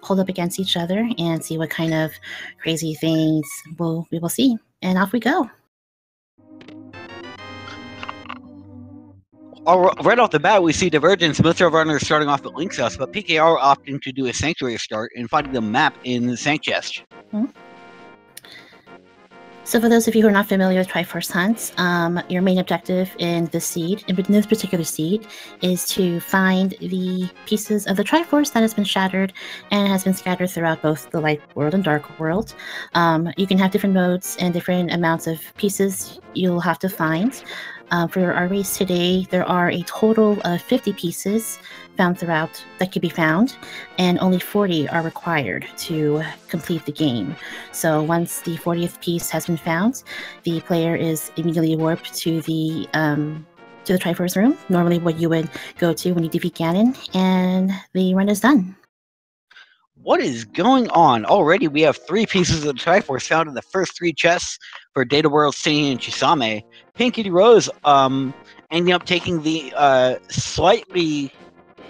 hold up against each other and see what kind of crazy things we will see. And off we go. Right off the bat, we see Divergence. Most of our runners starting off at Link's house, but PKR opting to do a Sanctuary start and finding the map in the Sanct Chest. So for those of you who are not familiar with Triforce hunts, your main objective in this seed, in this particular seed, is to find the pieces of the Triforce that has been shattered and has been scattered throughout both the light world and dark world. You can have different modes and different amounts of pieces you'll have to find. For our race today, there are a total of 50 pieces found throughout that could be found, and only 40 are required to complete the game. So once the 40th piece has been found, the player is immediately warped to the Triforce room, normally what you would go to when you defeat Ganon, and the run is done. What is going on? Already we have 3 pieces of the Triforce found in the first 3 chests for Data World, City, and Chisame. Pinky Rose ending up taking the slightly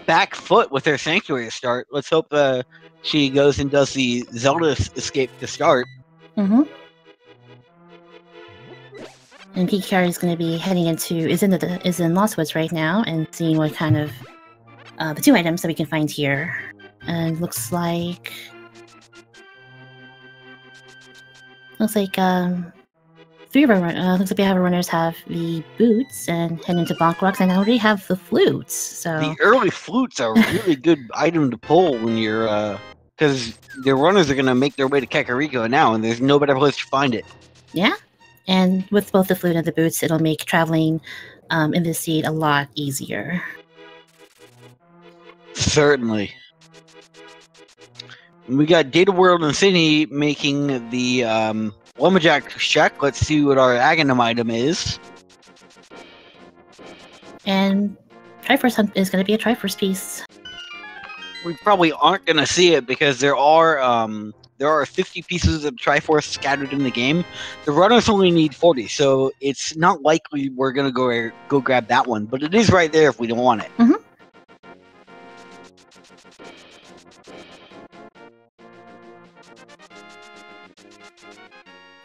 back foot with her Sanctuary start. Let's hope she goes and does the Zelda escape to start. And PKR is going to be heading is in Lost Woods right now and seeing what kind of the 2 items that we can find here. And looks like 3 of our looks like we have our runners have the boots and head into Bonk Rocks, and I already have the flutes. So the early flutes are a really good item to pull when you're because the runners are going to make their way to Kakariko now, and there's no better place to find it. Yeah, and with both the flute and the boots, it'll make traveling in this seed a lot easier. Certainly. We got Data World and City making the Lumberjack check. Let's see what our Aghanim item is. And Triforce Hunt is going to be a Triforce piece. We probably aren't going to see it because there are 50 pieces of Triforce scattered in the game. The runners only need 40, so it's not likely we're going to go grab that one. But it is right there if we don't want it.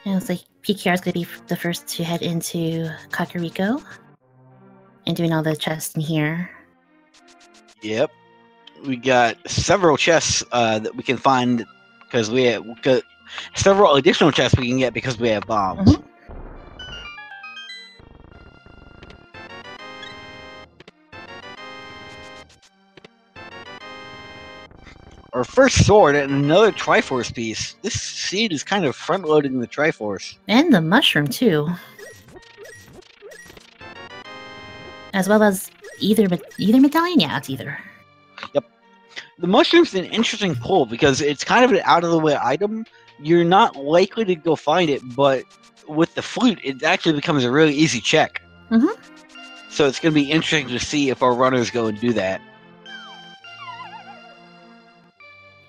And it looks like PKR is going to be the first to head into Kakariko and doing all the chests in here. Yep. We got several chests that we can find because we have several additional chests we can get because we have bombs. Our first sword and another Triforce piece. This seed is kind of front-loading the Triforce. And the mushroom, too. As well as either medallion? Yeah, it's either. Yep. The mushroom's an interesting pull because it's kind of an out-of-the-way item. You're not likely to go find it, but with the flute, it actually becomes a really easy check. So it's going to be interesting to see if our runners go and do that.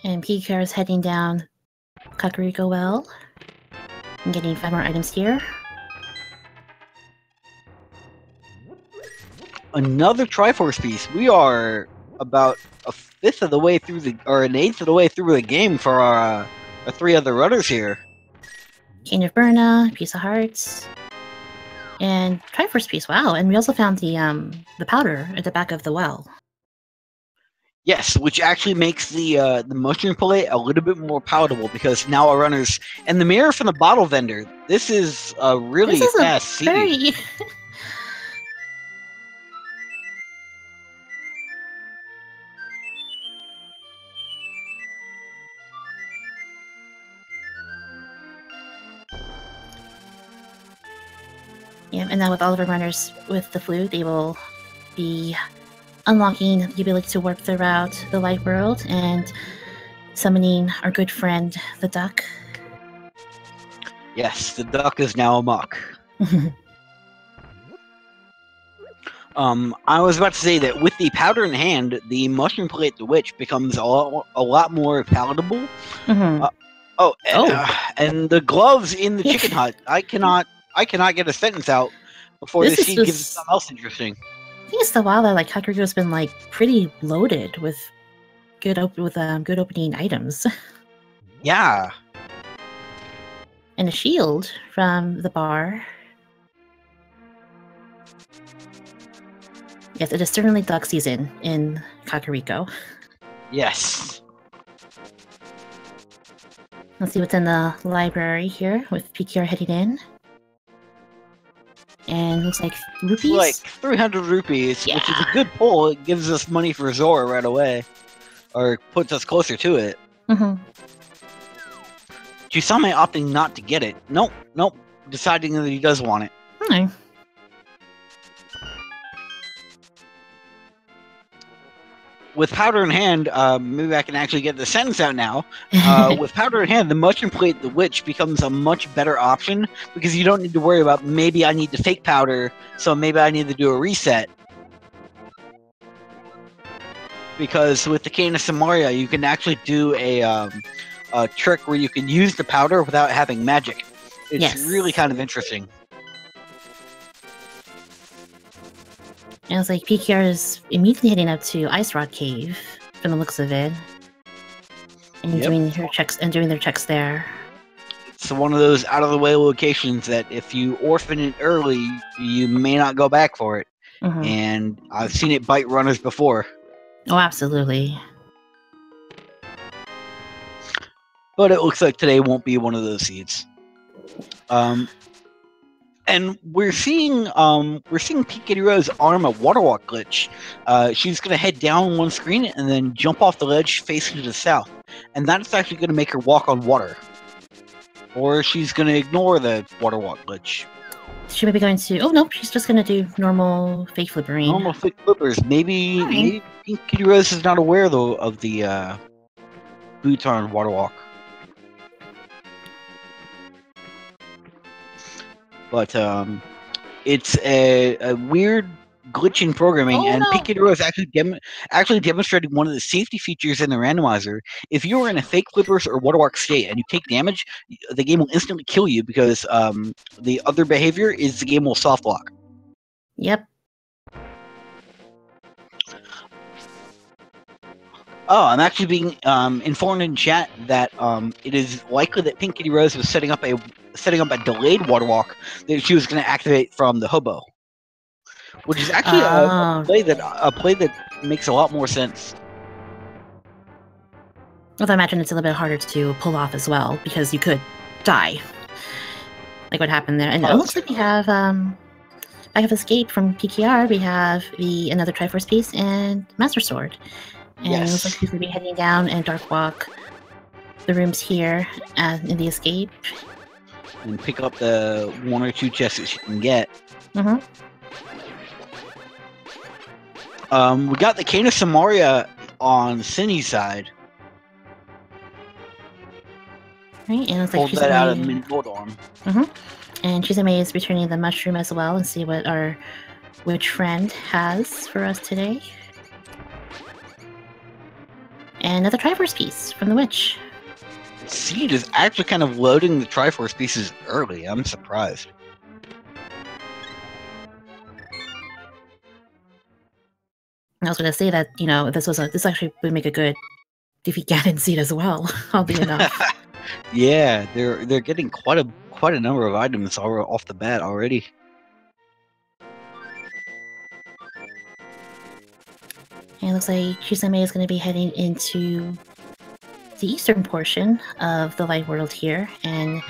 And PKR is heading down Kakariko Well. I'm getting 5 more items here. Another Triforce piece. We are about an 1/8 of the way through or an 1/8 of the way through the game for our 3 other runners here. Cane of Burna, Piece of Hearts, and Triforce piece. Wow! And we also found the powder at the back of the well. Yes, which actually makes the mushroom plate a little bit more palatable because now our runners and the mirror from the bottle vendor. This is a really fast seed. Yeah, and now with all of our runners with the flute, they will be unlocking the ability to warp throughout the light world and summoning our good friend, the duck. Yes, the duck is now amok. I was about to say that with the powder in hand, the mushroom plate the witch becomes a lot more palatable. And the gloves in the chicken hut. I cannot get a sentence out before this seed gives us something else interesting. I think it's the while that Kakariko's been pretty loaded with good opening items. Yeah. And a shield from the bar. Yes, it is certainly duck season in Kakariko. Yes. Let's see what's in the library here with PKR heading in. And looks like rupees? Like 300 rupees, which is a good pull. It gives us money for Zora right away. Or puts us closer to it. Mm-hmm. Chisame opting not to get it. Nope. Deciding that he does want it. Okay. With powder in hand, maybe I can actually get the sentence out now. With powder in hand, the mushroom plate, the witch, becomes a much better option because you don't need to worry about maybe I need to fake powder, so maybe I need to do a reset. Because with the Cane of Samaria, you can actually do a trick where you can use the powder without having magic. It's really kind of interesting. And it's like PKR is immediately heading up to Ice Rock Cave, from the looks of it, and doing their checks there. It's one of those out of the way locations that if you orphan it early, you may not go back for it. Mm-hmm. And I've seen it bite runners before. Oh, absolutely. But it looks like today won't be one of those seeds. And we're seeing Pikachu Rose arm a waterwalk glitch. She's gonna head down one screen and then jump off the ledge facing to the south, and that's actually gonna make her walk on water. Or she's gonna ignore the waterwalk glitch. She might be going to. Oh no, she's just gonna do normal fake flippering. Normal fake flippers. Maybe Pikachu Rose is not aware though of the Bhutan waterwalk. But it's a weird glitch in programming, and Pikachu Rose actually demonstrated one of the safety features in the randomizer. If you are in a fake flippers or waterwalk state and you take damage, the game will instantly kill you because the other behavior is the game will soft lock. Yep. Oh, I'm actually being informed in chat that it is likely that Pink Kitty Rose was setting up a delayed waterwalk that she was going to activate from the hobo, which is actually a play that makes a lot more sense. Well, I imagine it's a little bit harder to pull off as well because you could die, like what happened there. And it looks like we have back of escape from PKR. We have another Triforce piece and Master Sword. And it looks like she's going to be heading down and dark walk the rooms here in the escape. And pick up the 1 or 2 chests that she can get. Mm-hmm. We got the Cane of Samaria on Cindy's side. Right, and it looks like Hold that out of mini gold arm. Mm-hmm. And Chizame is returning the mushroom as well and see what our witch friend has for us today. And another Triforce piece from the witch. Seed is actually kind of loading the Triforce pieces early. I'm surprised. I was going to say that, this actually would make a good defeat Ganon seed as well, oddly enough. Yeah, they're getting quite a number of items off the bat already. And it looks like Chizame is going to be heading into the eastern portion of the light world here and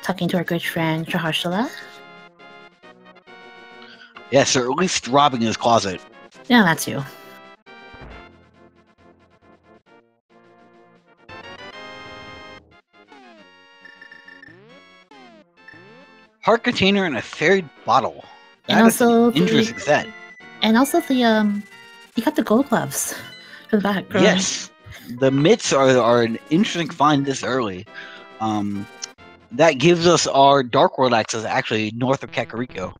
talking to our good friend Traharshala. Yes, or at least robbing his closet. Yeah, that too. Heart container and a fairy bottle. That and is also an interesting set. And also you got the gold gloves for the back. Yes, the mitts are an interesting find this early. That gives us our Dark World access actually north of Kakariko.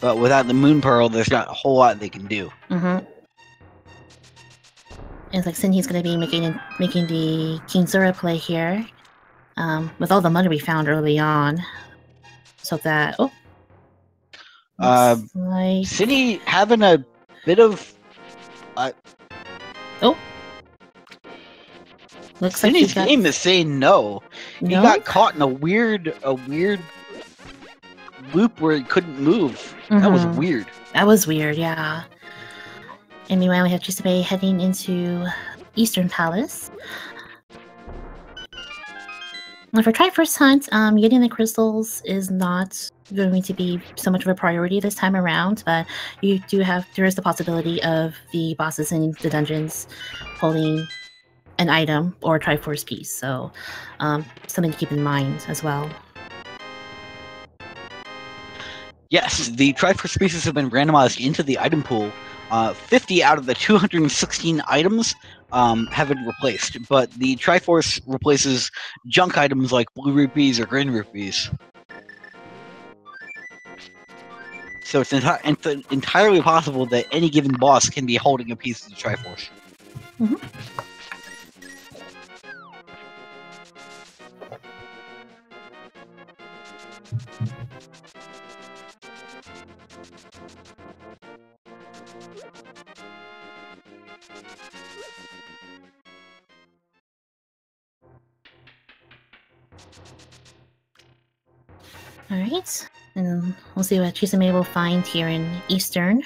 But without the Moon Pearl, there's not a whole lot they can do. Mm-hmm. It's like Sinhe's going to be making the King Zora play here, with all the money we found early on. So that like Cindy having a bit of Looks like Cindy's game is saying no. He got caught in a weird loop where he couldn't move. That was weird. That was weird, yeah. And meanwhile, we have Chisame heading into Eastern Palace. Now for Triforce Hunt, getting the crystals is not going to be so much of a priority this time around, but there is the possibility of the bosses in the dungeons holding an item or a Triforce piece, so something to keep in mind as well. Yes, the Triforce pieces have been randomized into the item pool. 50 out of the 216 items have been replaced, but the Triforce replaces junk items like blue rupees or green rupees. So it's entirely possible that any given boss can be holding a piece of the Triforce. Alright, and we'll see what Chisame will find here in Eastern.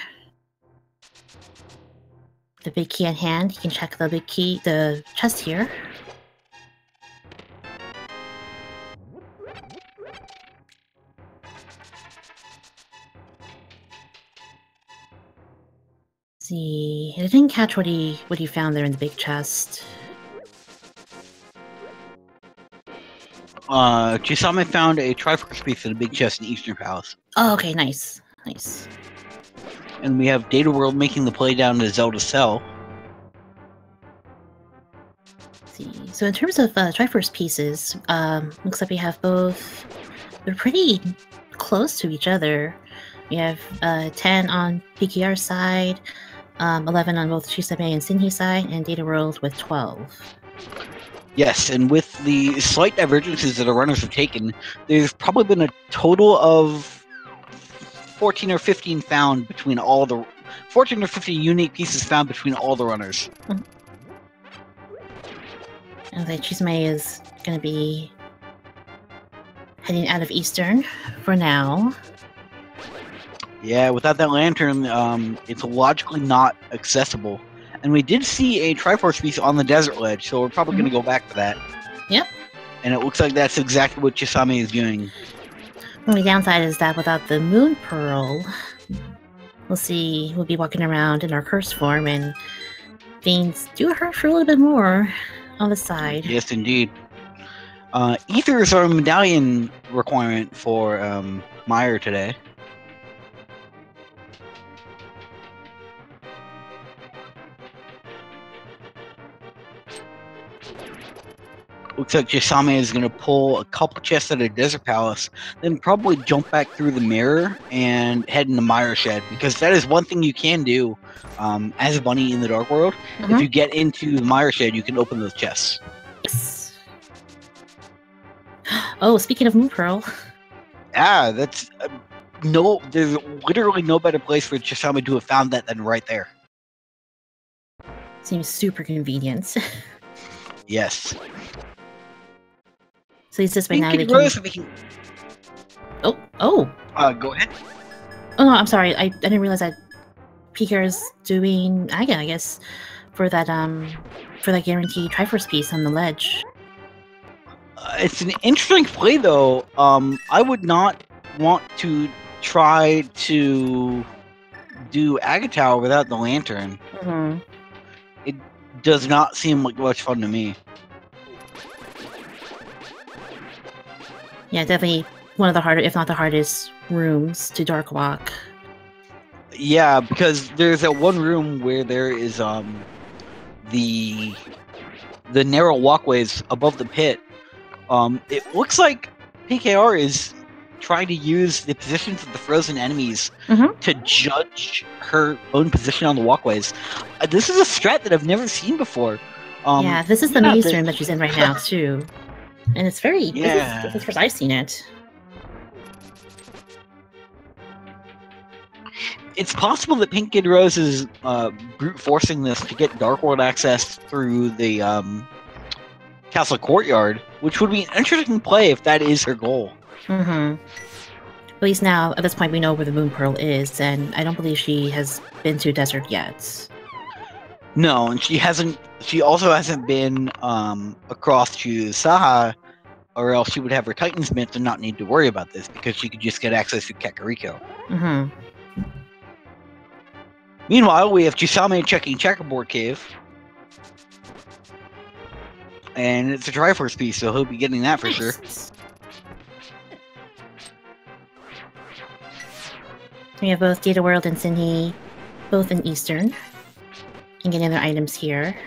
The big key at hand, you can check the chest here. See, I didn't catch what he found there in the big chest. Chisame found a Triforce piece in a big chest in Eastern Palace. Oh, okay, nice. And we have Data World making the play down to Zelda Cell. See, so in terms of Triforce pieces, looks like we have both. They're pretty close to each other. We have 10 on PKR's side, 11 on both Chisame and Sinhi's side, and Data World with 12. Yes, and with the slight divergences that the runners have taken, there's probably been a total of 14 or 15 found between all the 14 or 15 unique pieces found between all the runners. And the Chisame is going to be heading out of Eastern for now. Yeah, without that lantern, it's logically not accessible. And we did see a Triforce piece on the desert ledge, so we're probably going to go back to that. Yep. And it looks like that's exactly what Chisame is doing. The only downside is that without the Moon Pearl, we'll be walking around in our curse form, and things do hurt for a little bit more on the side. Yes, indeed. Ethers are a medallion requirement for Meyer today. Looks like Chisame is going to pull a couple chests at a desert palace, then probably jump back through the mirror and head into Meyer Shed, because that is one thing you can do as a bunny in the Dark World. If you get into the Meyer Shed, you can open those chests. Yes. Oh, speaking of Moon Pearl. Ah, that's there's literally no better place for Chisame to have found that than right there. Seems super convenient. Yes. So he's just right now. Oh. Go ahead. Oh, no, I'm sorry. I didn't realize that PKR's doing I guess for that guaranteed Triforce piece on the ledge. It's an interesting play, though. I would not want to try to do Agatau without the lantern. It does not seem like much fun to me. Yeah, definitely one of the harder, if not the hardest, rooms to Dark Walk. Yeah, because there's that one room where there is the narrow walkways above the pit. It looks like PKR is trying to use the positions of the frozen enemies to judge her own position on the walkways. This is a strat that I've never seen before. Yeah, this is the maze room that she's in right now, too. And it's very... Yeah. This is the first I've seen it. It's possible that Pink Kid Rose is brute forcing this to get Dark World access through the castle courtyard, which would be an interesting play if that is her goal. Mm-hmm. At least now, at this point, we know where the Moon Pearl is, and I don't believe she has been to desert yet. No, and she also hasn't been across to Saha, or else she would have her Titan's Myth and not need to worry about this because she could just get access to Kakariko. Mm-hmm. Meanwhile, we have Chisame checking Checkerboard Cave. And it's a Triforce piece, so he'll be getting that for sure. We have both Data World and Sinhi, both in Eastern. And getting other items here.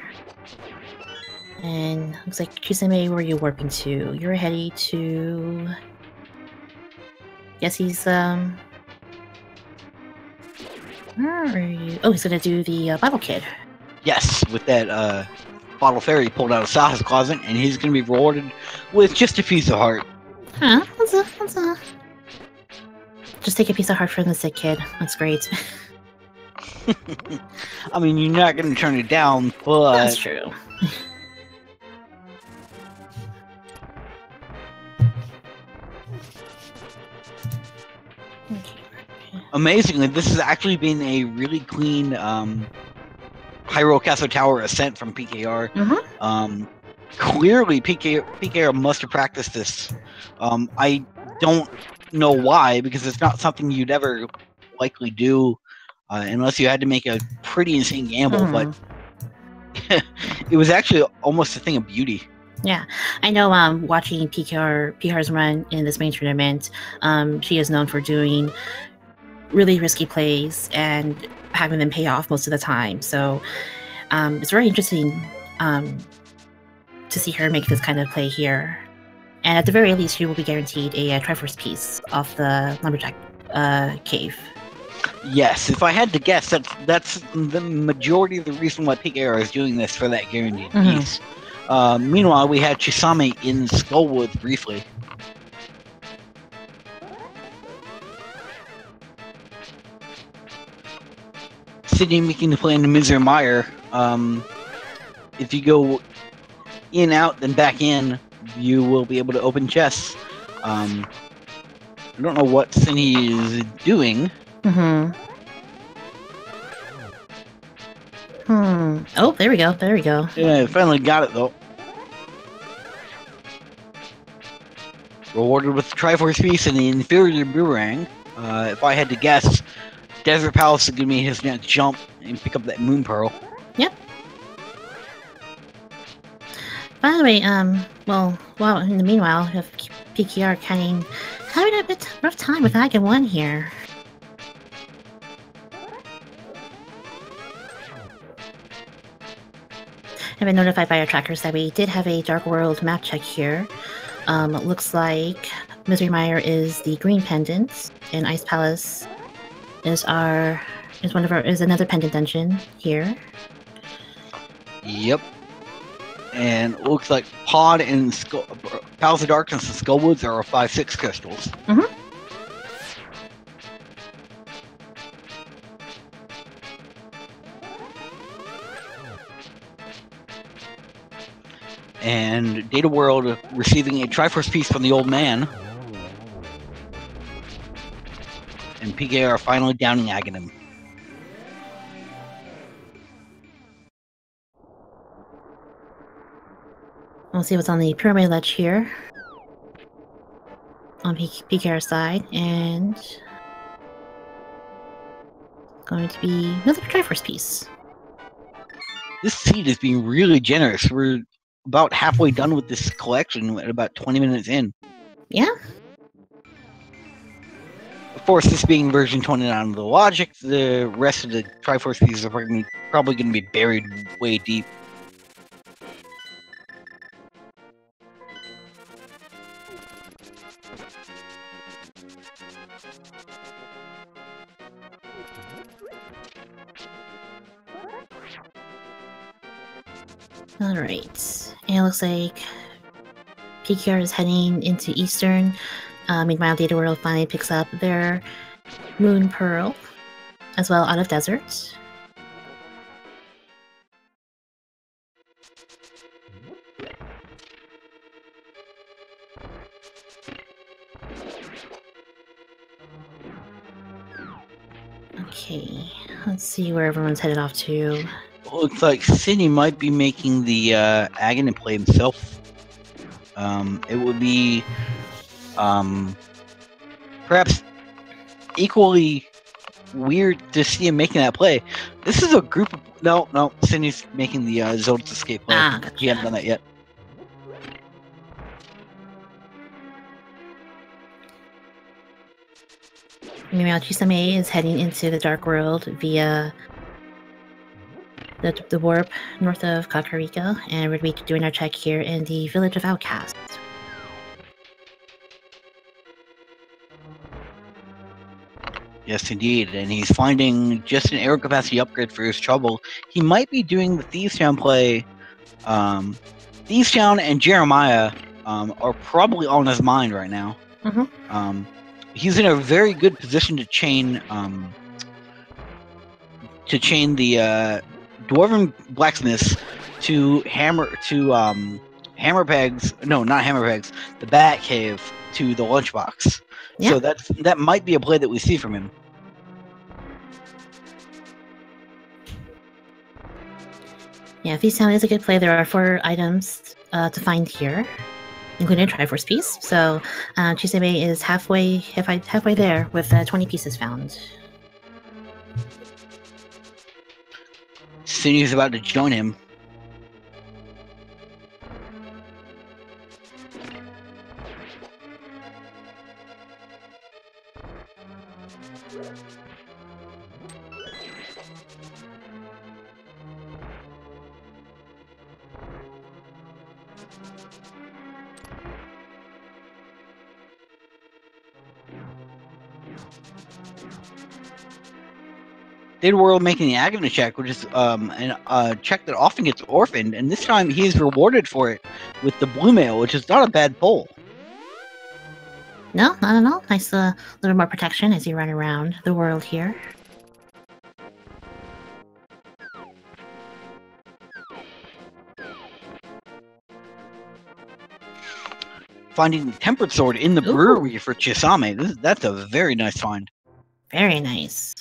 And looks like Chisame, where are you warping to? You're heading to... Guess he's, Where are you? Oh, he's gonna do the Bottle Kid. Yes, with that Bottle Fairy pulled out of Saha's closet, and he's gonna be rewarded with just a piece of heart. Huh? That's a... Just take a piece of heart from the sick kid. That's great. I mean, you're not gonna turn it down, but... That's true. Amazingly, this has actually been a really clean Hyrule Castle Tower ascent from PKR. Mm-hmm. Clearly, PKR must have practiced this. I don't know why, because it's not something you'd ever likely do unless you had to make a pretty insane gamble, but it was actually almost a thing of beauty. Yeah, I know. Watching PKR's run in this main tournament, she is known for doing really risky plays and having them pay off most of the time. So it's very interesting to see her make this kind of play here. And at the very least, she will be guaranteed a Triforce piece off the Lumberjack cave. Yes, if I had to guess, that's the majority of the reason why PKR is doing this, for that guaranteed piece. Meanwhile, we had Chisame in Skullwood briefly. Sydney making the play into Misery Mire. If you go in, out, then back in, you will be able to open chests. I don't know what Sydney is doing. Oh, there we go. There we go. Yeah, finally got it though. Rewarded with the Triforce piece and the inferior boomerang. If I had to guess, Desert Palace is gonna be his next jump and pick up that Moon Pearl. Yep. By the way, well, in the meanwhile, we have PKR having a bit rough time with Ag 1 here. I've been notified by our trackers that we did have a Dark World map check here. It looks like Misery Mire is the green pendant, and Ice Palace is another pendant dungeon here. Yep. And it looks like Pod and Palace of Darkness and Skullwoods are 5/6 crystals. And Data World receiving a Triforce piece from the old man. And PKR finally downing Aghanim. We'll see what's on the pyramid ledge here. On PKR's side, and going to be another Triforce piece. This seed is being really generous. We're about halfway done with this collection at about 20 minutes in. Yeah. Of course, this being version 29 of the logic, the rest of the Triforce pieces are probably going to be buried way deep. Alright, and it looks like PKR is heading into Eastern. Meanwhile, Data World finally picks up their Moon Pearl, as well out of Desert. Okay, let's see where everyone's headed off to. Looks like Sydney might be making the Aghanim play himself. It would be perhaps equally weird to see him making that play. This is a group of... No, Sydney's making the Zoda's escape play. Gotcha. He hasn't done that yet. Meanwhile, Chisame is heading into the Dark World via the warp north of Kakariko, and we're going to be doing our check here in the Village of Outcasts. Yes, indeed. And he's finding just an aero capacity upgrade for his trouble. He might be doing the Thieves Town play. Thieves Town and Jeremiah are probably on his mind right now. Mm-hmm. He's in a very good position to chain the Dwarven blacksmiths to hammerpegs. No, not hammerpegs. The Bat Cave to the lunchbox. Yeah. So that might be a play that we see from him. Yeah, Thieves Town is a good play. There are 4 items to find here, including a Triforce piece. So Chisame is halfway there with 20 pieces found. Sunny's about to join him. Data World making the Aghanim check, which is a check that often gets orphaned, and this time he is rewarded for it with the blue mail, which is not a bad pull. No, not at all. Nice little more protection as you run around the world here. Finding the Tempered Sword in the brewery for Chisame. That's a very nice find. Very nice.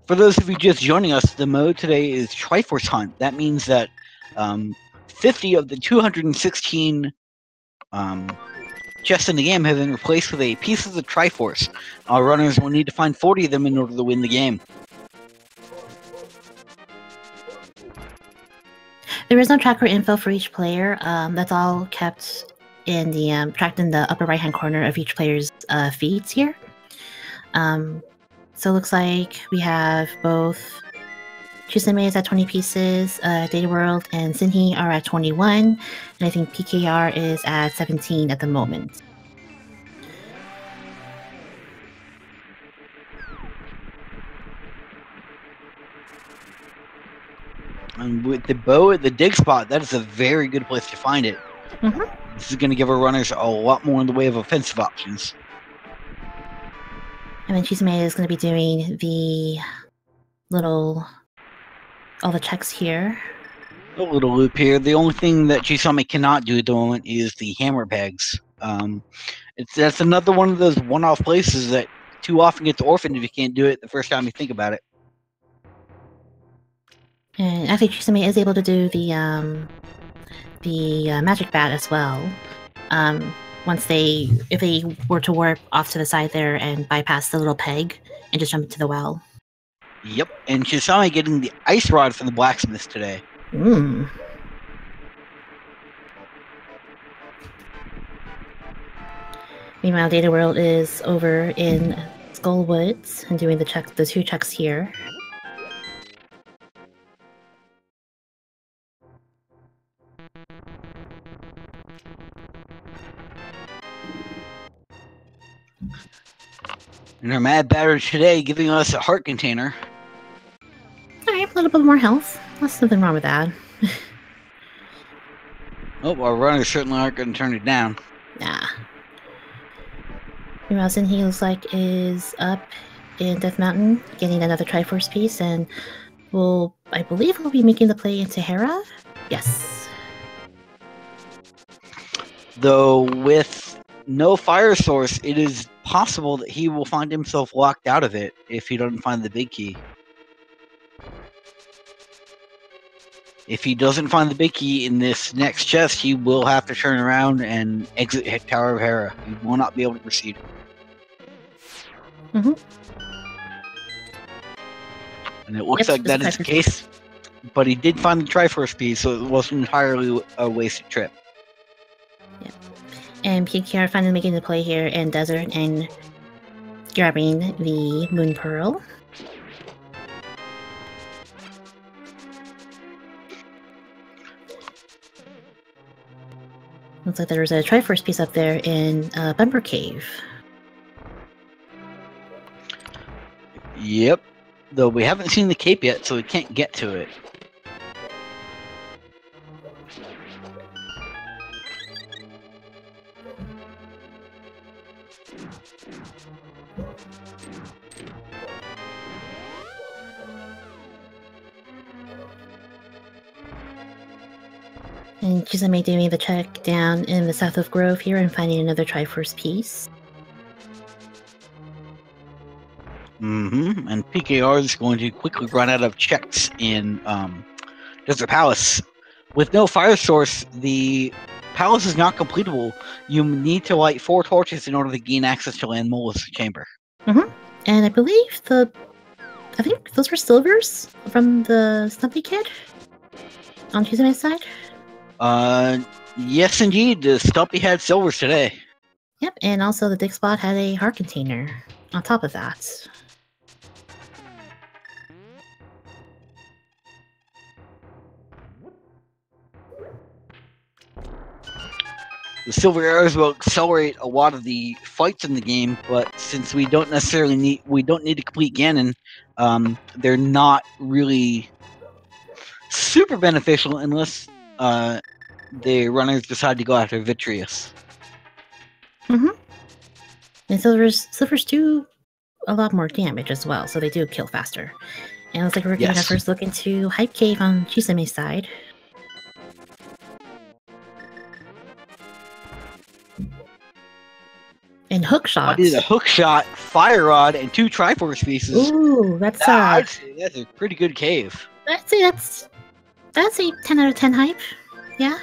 For those of you just joining us, the mode today is Triforce Hunt. That means that 50 of the 216 chests in the game have been replaced with a piece of the Triforce. Our runners will need to find 40 of them in order to win the game. There is no tracker info for each player. That's all kept in the tracked in the upper right-hand corner of each player's feeds here. So it looks like we have both Chisame is at 20 pieces, Data World and Sinhi are at 21, and I think PKR is at 17 at the moment. And with the bow at the dig spot, that is a very good place to find it. Mm-hmm. This is going to give our runners a lot more in the way of offensive options. And then Chisame is going to be doing the all the checks here. A little loop here. The only thing that Chisame cannot do at the moment is the hammer pegs. That's another one of those one-off places that too often gets orphaned if you can't do it the first time you think about it. And actually, Chisame is able to do the magic bat as well. If they were to warp off to the side there and bypass the little peg and just jump into the well. Yep, and Chisame getting the ice rod from the blacksmith today. Meanwhile, Data World is over in Skull Woods and doing the 2 checks here. And our Mad Batter today giving us a heart container. Alright, a little bit more health. There's nothing wrong with that. Oh, our runners certainly aren't going to turn it down. Nah. Meanwhile, Sinhi looks like is up in Death Mountain, getting another Triforce piece, and I believe we'll be making the play into Hera? Yes. Though with no fire source, it is possible that he will find himself locked out of it if he doesn't find the big key. If he doesn't find the big key in this next chest, he will have to turn around and exit Tower of Hera. He will not be able to proceed. Mm-hmm. And it looks like that is the case. But he did find the Triforce piece, so it wasn't entirely a wasted trip. Yeah. And PKR finally making the play here in Desert and grabbing the Moon Pearl. Looks like there was a Triforce piece up there in Bumper Cave. Yep. Though we haven't seen the cape yet, so we can't get to it. And Chisame doing the check down in the south of Grove here and finding another Triforce piece. And PKR is going to quickly run out of checks in Desert Palace. With no fire source, the palace is not completable. You need to light 4 torches in order to gain access to Land Molis' chamber. And I believe I think those were silvers from the Stumpy Kid on Chisame's side. Yes, indeed. The Stumpy had silvers today. Yep, and also the Dick Spot had a heart container on top of that. The silver arrows will accelerate a lot of the fights in the game, but since we don't need to complete Ganon, they're not really super beneficial unless the runners decide to go after Vitreous. And silvers do a lot more damage as well, so they do kill faster. And it looks like we're getting our first look into Hype Cave on Chisame's side. And hook shots. I did a hook shot, fire rod, and 2 Triforce pieces. Ooh, that's I'd say that's a pretty good cave. I'd say that's a 10 out of 10 hype. Yeah.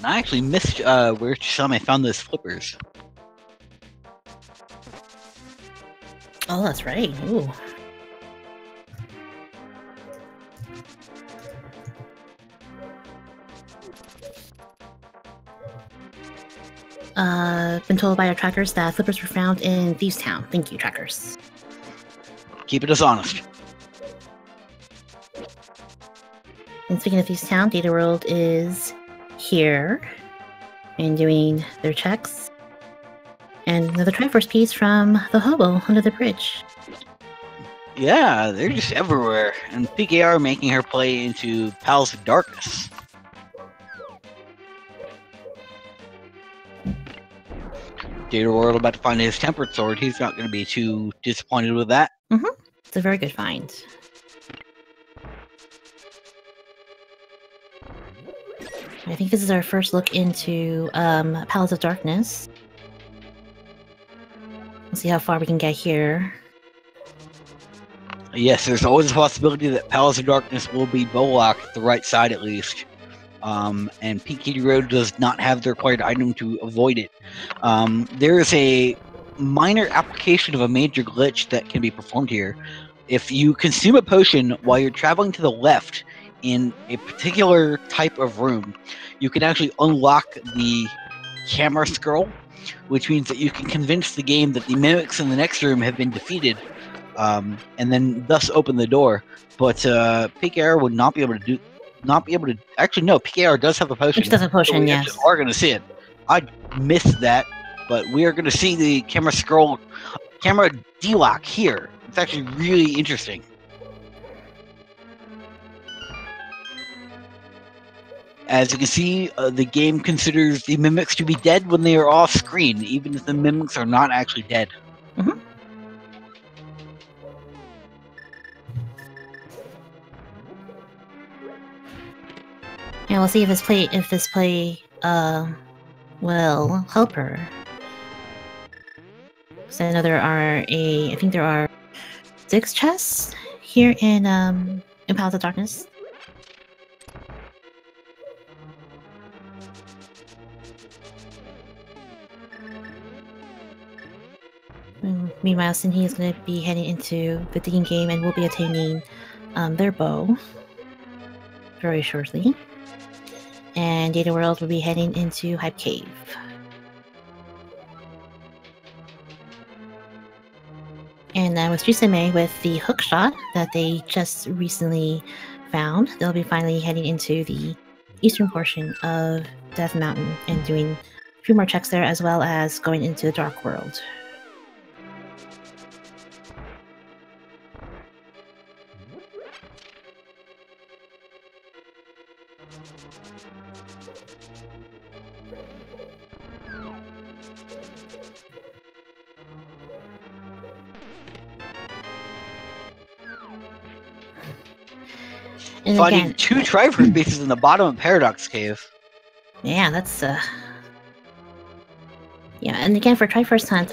I actually missed where Chisame found those flippers. Oh, that's right. Ooh. Been told by our trackers that flippers were found in Thieves Town. Thank you, trackers. Keeping us honest. And speaking of Thieves Town, Data World is here and doing their checks. And another Triforce piece from the hobo under the bridge. Yeah, they're just everywhere. And PKR making her play into Palace of Darkness. Data World about to find his Tempered Sword. He's not going to be too disappointed with that. It's a very good find. I think this is our first look into Palace of Darkness. We'll see how far we can get here. Yes, there's always a possibility that Palace of Darkness will be bow-locked, the right side at least. And PKD Road does not have the required item to avoid it. There is a minor application of a major glitch that can be performed here. If you consume a potion while you're traveling to the left in a particular type of room, you can actually unlock the camera scroll, which means that you can convince the game that the mimics in the next room have been defeated, and then thus open the door. But PKR would not be able to actually no, PKR does have a potion. Which does a potion, so we yes. are going to see it. I missed that, but we are going to see the camera delock here. It's actually really interesting. As you can see, the game considers the mimics to be dead when they are off screen, even if the mimics are not actually dead. Mm-hmm. And we'll see if this play will help her. So I know I think there are 6 chests here in Palace of Darkness. Meanwhile, Sinhi is going to be heading into the digging game and will be attaining their bow very shortly. And Data World will be heading into Hype Cave. And with Jusame, with the hook shot that they just recently found, they'll be finally heading into the eastern portion of Death Mountain and doing a few more checks there, as well as going into the Dark World. And Finding again, 2 Triforce pieces in the bottom of Paradox Cave. yeah, that's yeah, and again for Triforce Hunt,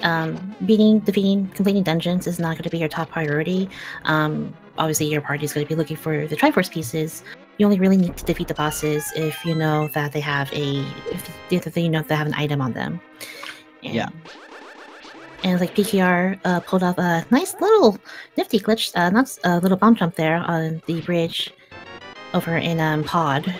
completing dungeons is not going to be your top priority. Obviously, your party is going to be looking for the Triforce pieces. You only really need to defeat the bosses if you know that they have an item on them. And, Yeah. And like PKR pulled off a nice little nifty glitch, not a little bomb jump there on the bridge over in Pod.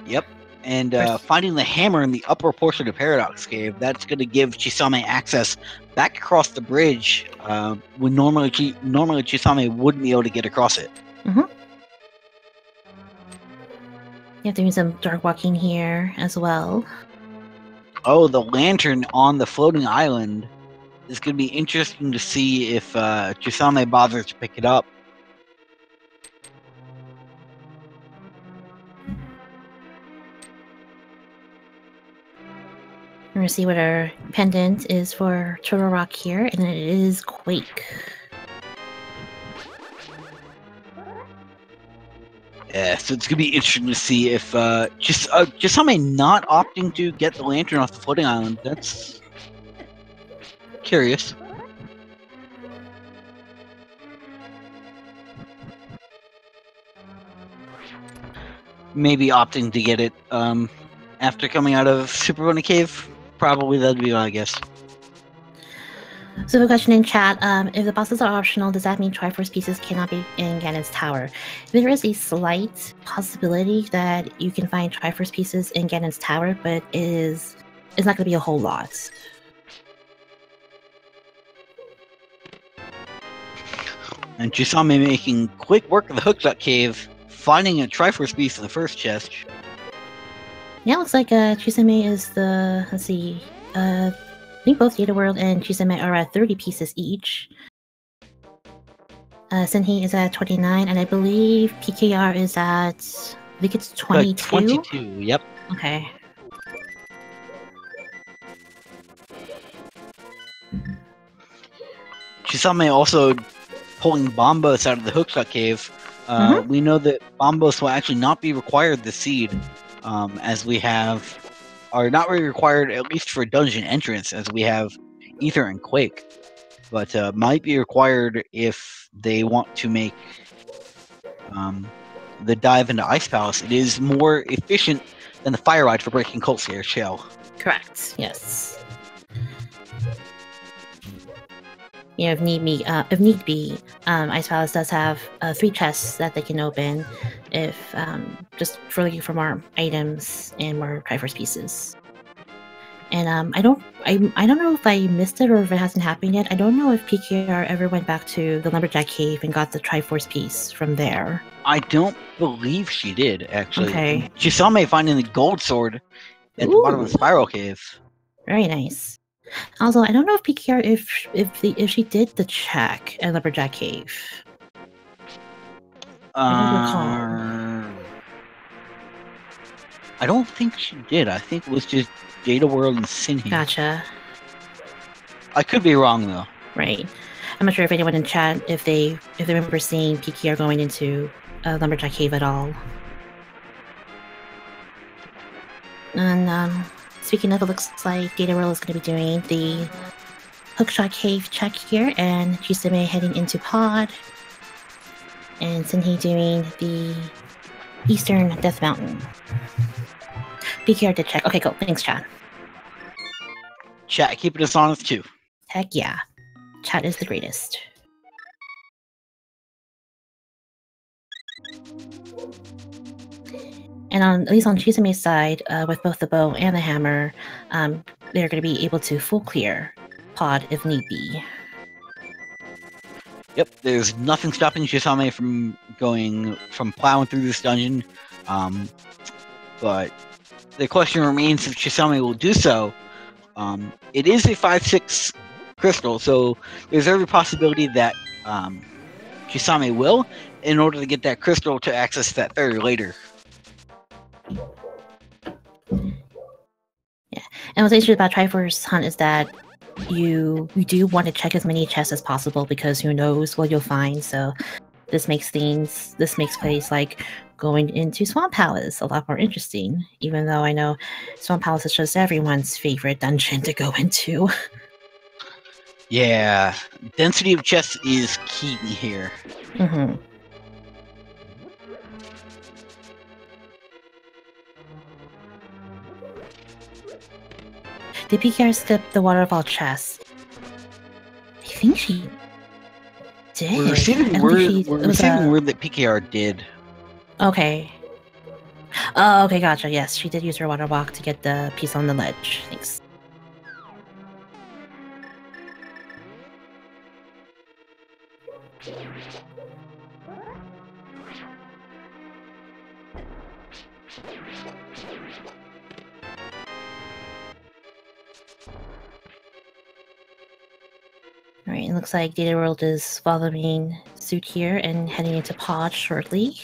Yep. And finding the hammer in the upper portion of Paradox Cave, that's going to give Chisame access back across the bridge when normally Chisame wouldn't be able to get across it. Mm-hmm. You have to do some dark walking here as well. Oh, the lantern on the floating island is going to be interesting to see if Chisame bothers to pick it up. We're gonna see what our pendant is for Turtle Rock here, and it is Quake. Yeah, so it's gonna be interesting to see if just something not opting to get the lantern off the floating island. That's curious. Maybe opting to get it after coming out of Super Bunny Cave. Probably that'd be my guess. So the question in chat, if the bosses are optional, does that mean Triforce pieces cannot be in Ganon's tower? There is a slight possibility that you can find Triforce pieces in Ganon's tower, but it's not going to be a whole lot. And Chisame making quick work of the Hookshot Cave, finding a Triforce piece in the first chest. Yeah, looks like Chisame is the, let's see, I think both Data World and Chisame are at 30 pieces each. Senhi is at 29, and I believe PKR is at, I think it's 22? 22, yep. Okay. Chisame also pulling Bombos out of the Hookshot Cave. We know that Bombos will actually not be required this seed, as we are not really required, at least for dungeon entrance, as we have Ether and Quake. But might be required if they want to make the dive into Ice Palace. It is more efficient than the Fire Ride for breaking Cold Slayer Shell. Correct, yes. You know, if need be, Ice Palace does have 3 chests that they can open if just for looking for more items and more Triforce pieces. And I don't know if I missed it or if it hasn't happened yet. I don't know if PKR ever went back to the Lumberjack Cave and got the Triforce piece from there. I don't believe she did, actually. Okay. Chisame finding the gold sword at the bottom of the Spiral Cave. Very nice. Also, I don't know if PKR if she did the check at Lumberjack Cave. don't recall. I don't think she did. I think it was just Data World and Sinhi. Gotcha. I could be wrong though. Right. I'm not sure if anyone in chat if they remember seeing PKR going into Lumberjack Cave at all. And speaking of, it looks like Data World is going to be doing the Hookshot Cave check here, and Chisame heading into Pod, and Sinhei doing the Eastern Death Mountain. PKR did check. Okay, cool. Thanks, Chad. Chat keeping us honest too. Heck yeah. Chat is the greatest. And at least on Chisame's side, with both the bow and the hammer, they're going to be able to full clear Pod if need be. Yep, there's nothing stopping Chisame from plowing through this dungeon. But the question remains if Chisame will do so. It is a 5/6 crystal, so there's every possibility that Chisame will, in order to get that crystal to access that fairy later. Yeah, and what's interesting about Triforce Hunt is that you do want to check as many chests as possible, because who knows what you'll find. So this makes plays like going into Swamp Palace a lot more interesting, even though I know Swamp Palace is just everyone's favorite dungeon to go into. Yeah, density of chests is key here. Mm-hmm. Did PKR skip the waterfall chest? I think she did. We're receiving word that PKR did. Okay. Oh, okay, gotcha. Yes, she did use her water walk to get the piece on the ledge. Thanks. Alright, it looks like Data World is following suit here and heading into Pod shortly.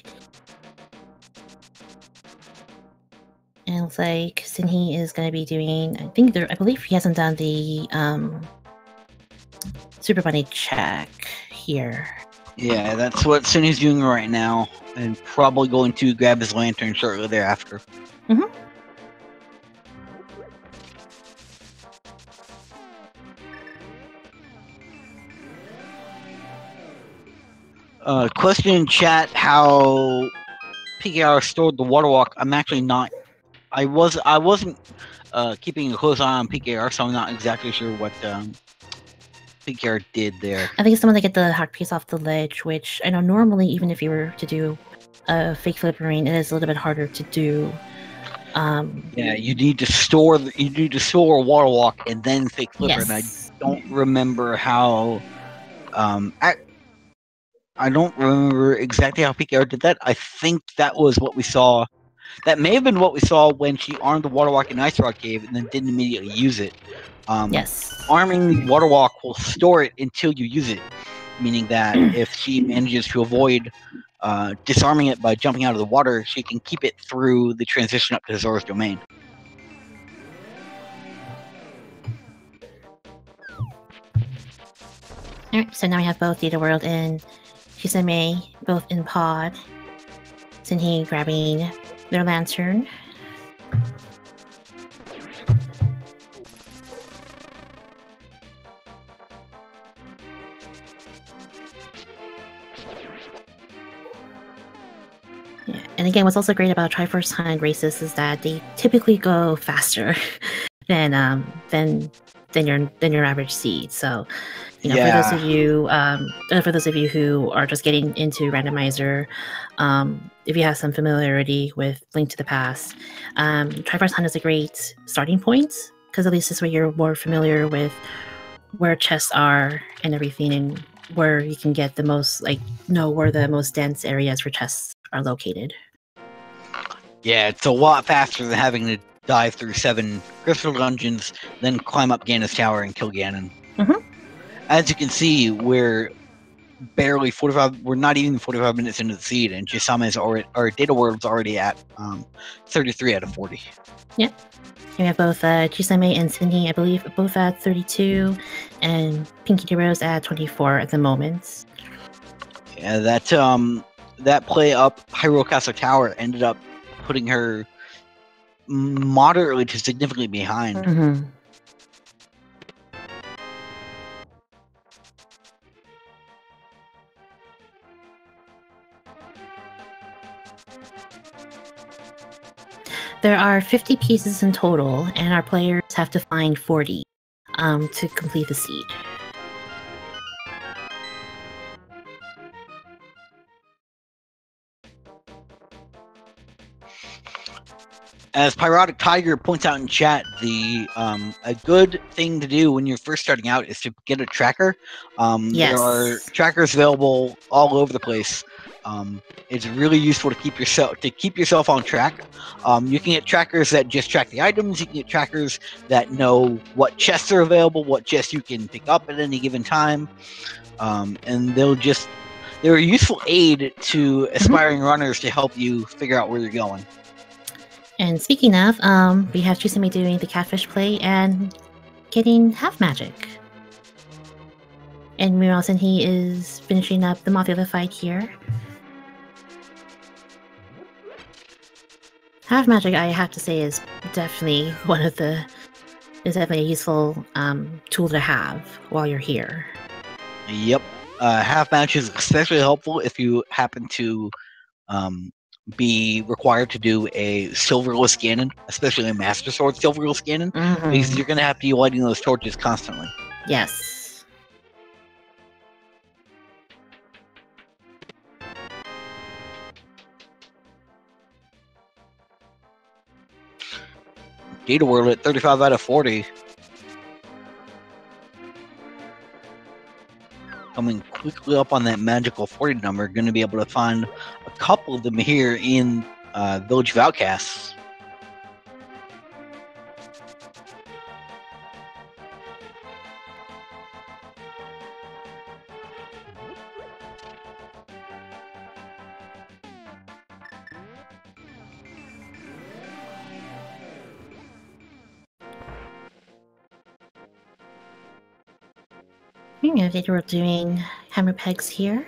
And it looks like Sinhi is going to be doing, I believe he hasn't done the Super Bunny check here. Yeah, that's what Sinhi's doing right now, and probably going to grab his lantern shortly thereafter. Mm-hmm. Question in chat how PKR stored the water walk. I'm actually not. I wasn't keeping a close eye on PKR, so I'm not exactly sure what PKR did there. I think it's someone to get the hack piece off the ledge, which I know normally, even if you were to do a fake flippering, it is a little bit harder to do. Yeah, you need to store a water walk and then fake flipper. Yes. And I don't remember how. I don't remember exactly how PKR did that. I think that was what we saw. That may have been what we saw when she armed the water walk in Ice Rock Cave and then didn't immediately use it. Yes. Arming the water walk will store it until you use it, meaning that if she manages to avoid disarming it by jumping out of the water, she can keep it through the transition up to Zora's domain. Alright, so now we have both Data World and Chisame both in Pod. Sinhi grabbing their lantern. Yeah, and again, what's also great about Triforce Hunt races is that they typically go faster than your average seed. So, you know, Yeah. for those of you who are just getting into Randomizer, if you have some familiarity with Link to the Past, Triforce Hunt is a great starting point, because at least this way you're more familiar with where chests are and everything, and where you can get the most, know where the most dense areas for chests are located. Yeah, it's a lot faster than having to dive through 7 crystal dungeons, then climb up Ganon's tower and kill Ganon. Mhm. As you can see, where barely 45. We're not even 45 minutes into the seed, and Chisame is already, or Data World's already at 33 out of 40. Yep. We have both Chisame and Cindy, I believe, both at 32, and Pinky DeRose at 24 at the moment. Yeah, that play up Hyrule Castle Tower ended up putting her moderately to significantly behind. Mm-hmm. There are 50 pieces in total, and our players have to find 40 to complete the seed. As Pyrotic Tiger points out in chat, a good thing to do when you're first starting out is to get a tracker. Yes. There are trackers available all over the place. It's really useful to keep yourself on track. You can get trackers that just track the items. You can get trackers that know what chests are available, what chests you can pick up at any given time, and they're a useful aid to aspiring runners to help you figure out where you're going. And speaking of, we have Chisame doing the catfish play and getting half magic. And meanwhile, he is finishing up the Mothula fight here. Half magic, I have to say, is definitely a useful tool to have while you're here. Yep, half magic is especially helpful if you happen to be required to do a silverless cannon, especially a Master Sword silverless cannon, because you're going to have to be lighting those torches constantly. Yes. Data World at 35 out of 40. Coming quickly up on that magical 40 number, going to be able to find a couple of them here in Village of Outcasts. I think we're doing hammer pegs here.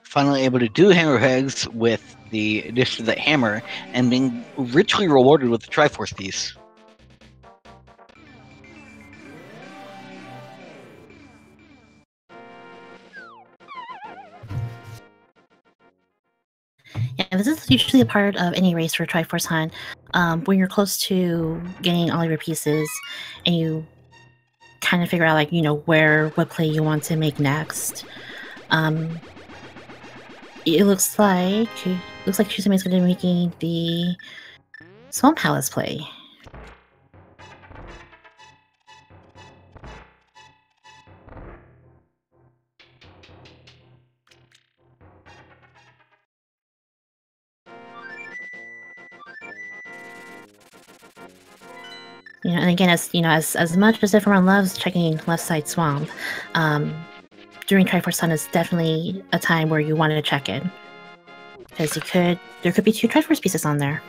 Finally able to do hammer pegs with the addition of that hammer and being richly rewarded with the Triforce piece. Yeah, this is usually a part of any race for Triforce Hunt. When you're close to getting all of your pieces and you kind of figure out, like, what play you want to make next. It looks like Chisame's going to be making the Swamp Palace play. And again, as much as everyone loves checking left side swamp, during Triforce Hunt is definitely a time where you want to check in, because there could be 2 Triforce pieces on there.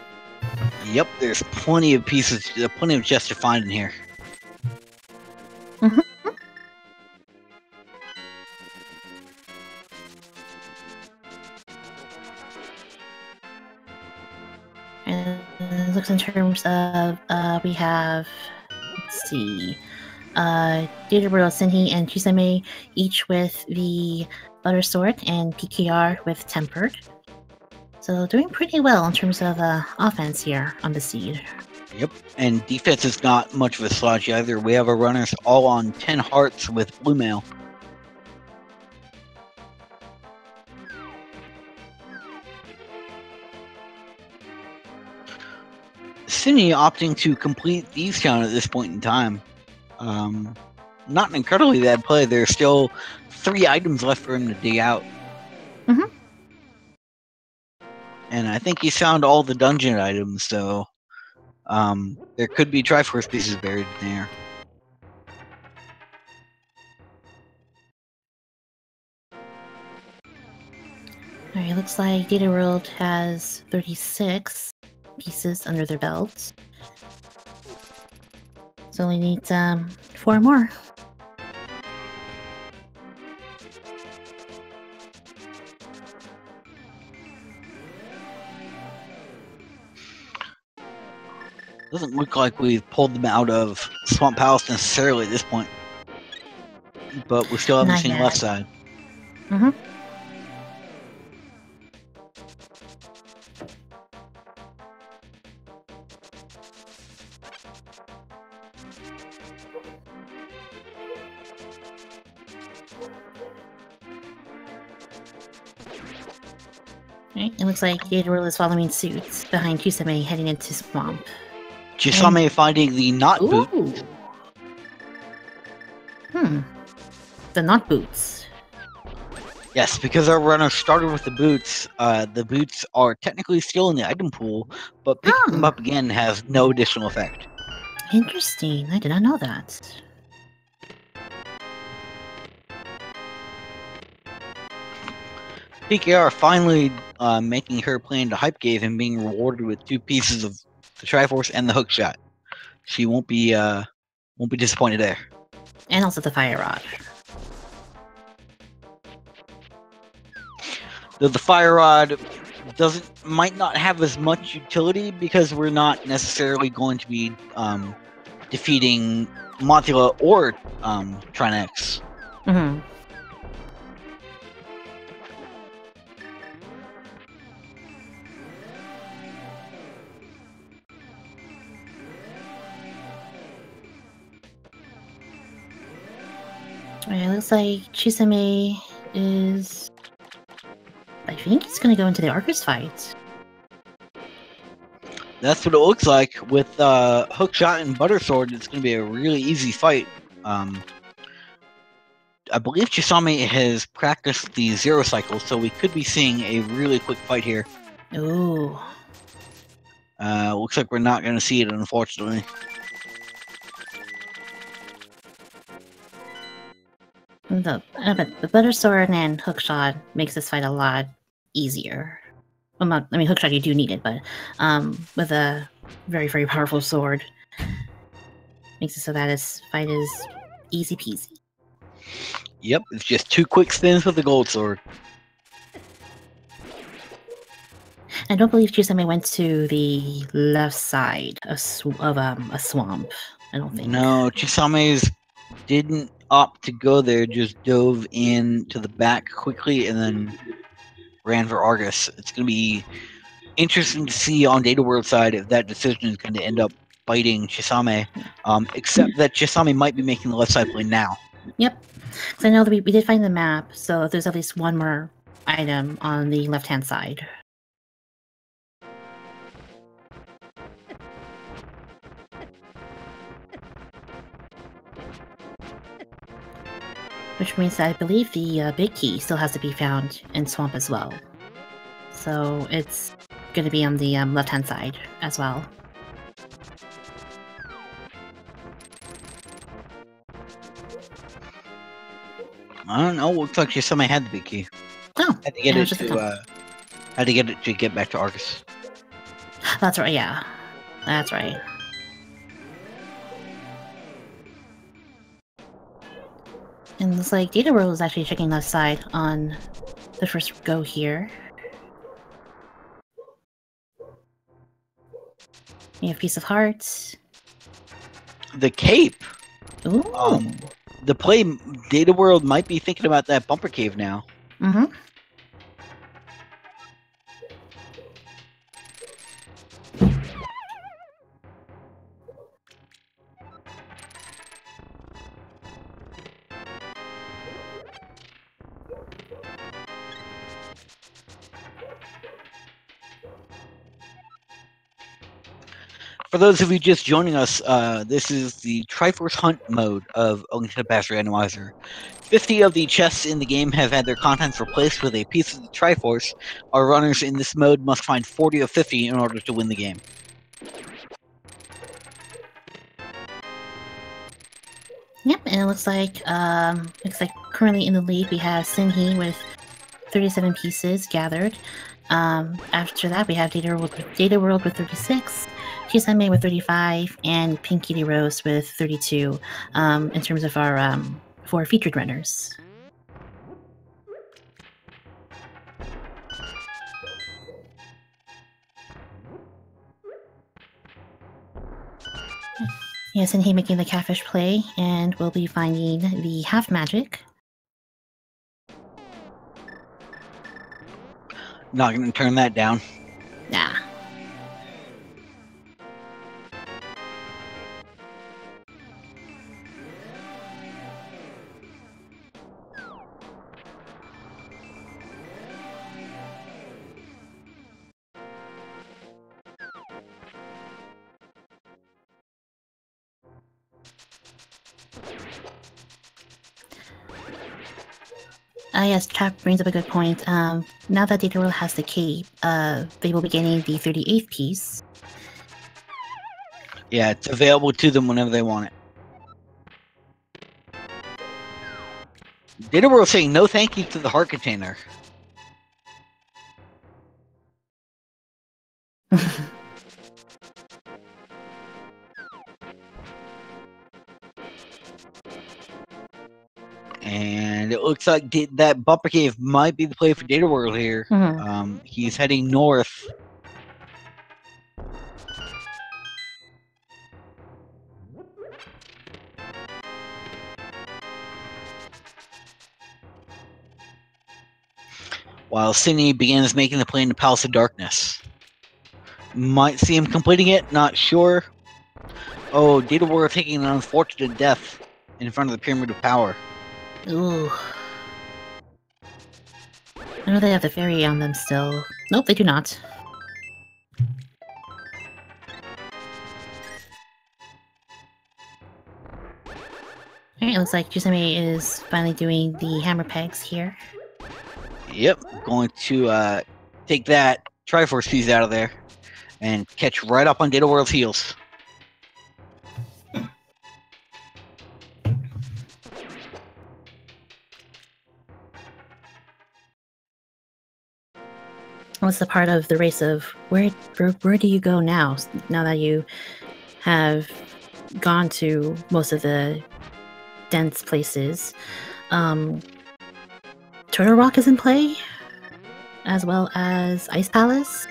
Yep, there's plenty of pieces, plenty of chests to find in here. And it looks in terms of we have, let's see, Data World, Senhi, and Chisame each with the Butter Sword, and PKR with Tempered. So doing pretty well in terms of offense here on the seed. Yep, and defense is not much of a slouch either. We have our runners all on 10 hearts with Blue Mail. Cindy opting to complete Thieves' Count at this point in time. Not an incredibly bad play. There's still 3 items left for him to dig out. And I think he found all the dungeon items, so There could be Triforce pieces buried in there. Alright, looks like Data World has 36 pieces under their belt. So we need 4 more. Doesn't look like we've pulled them out of Swamp Palace necessarily at this point. But we still haven't Not seen the yet. left side. Mm-hmm. Right, it looks like Data World is following suit behind Kusame heading into Swamp. Chisame finding the knot boot. The knot boots. Yes, because our runner started with the boots are technically still in the item pool, but picking them up again has no additional effect. Interesting. I did not know that. PKR finally making her play into Hype Cave and being rewarded with 2 pieces of the Triforce and the hook shot. She won't be disappointed there. And also the fire rod. Though the fire rod might not have as much utility because we're not necessarily going to be defeating Mothula or Trinex. Mm-hmm. Alright, looks like Chisame is... I think he's gonna go into the Arcus fight. That's what it looks like. With Hookshot and Butter Sword, it's going to be a really easy fight. I believe Chisame has practiced the 0 cycle, so we could be seeing a really quick fight here. Ooh. Looks like we're not going to see it, unfortunately. But the Butter Sword and Hookshot makes this fight a lot easier. Well, not, I mean, Hookshot, you do need it, but with a very, very powerful sword, makes it so that this fight is easy peasy. Yep, it's just 2 quick spins with the gold sword. I don't believe Chisame went to the left side of a swamp. I don't think. No, Chisame's didn't opt to go there, just dove in to the back quickly and then ran for Argus. It's going to be interesting to see on Data World side if that decision is going to end up biting Chisame, except that Chisame might be making the left side play now. Yep, because I know that we did find the map, so there's at least one more item on the left-hand side. Which means that I believe the big key still has to be found in Swamp as well. So it's going to be on the left-hand side as well. I don't know. Looks like Chisame had the big key. Oh, had to get it to get back to Argus. That's right. Yeah, that's right. And it looks like Data World is actually checking left side on the first go here. You have Piece of Hearts. The cape. Ooh. The play Data World might be thinking about that bumper cave now. Mm-hmm. For those of you just joining us, this is the Triforce Hunt mode of ALTTP Randomizer. 50 of the chests in the game have had their contents replaced with a piece of the Triforce. Our runners in this mode must find 40 of 50 in order to win the game. Yep, and it looks like currently in the lead we have Sinhee with 37 pieces gathered. After that we have Data World with 36, Chisame with 35, and Pink Kitty Rose with 32. In terms of our 4 featured runners. Yes, and he making the catfish play, and we'll be finding the half magic. Not going to turn that down. Nah. Yes, Chap brings up a good point. Now that Data World has the cape, they will be getting the 38th piece. Yeah, it's available to them whenever they want it. Data World saying no thank you to the heart container. And it looks like that bumper cave might be the play for Data World here. Mm-hmm. He's heading north. While Sydney begins making the play in the Palace of Darkness. Might see him completing it, not sure. Oh, Data World taking an unfortunate death in front of the Pyramid of Power. Ooh. I know they have the fairy on them still. Nope, they do not. Alright, it looks like Chisame is finally doing the hammer pegs here. Yep, going to take that Triforce piece out of there and catch right up on Data World's heels. What's the part of the race of where do you go now that you have gone to most of the dense places? Turtle Rock is in play, as well as Ice Palace.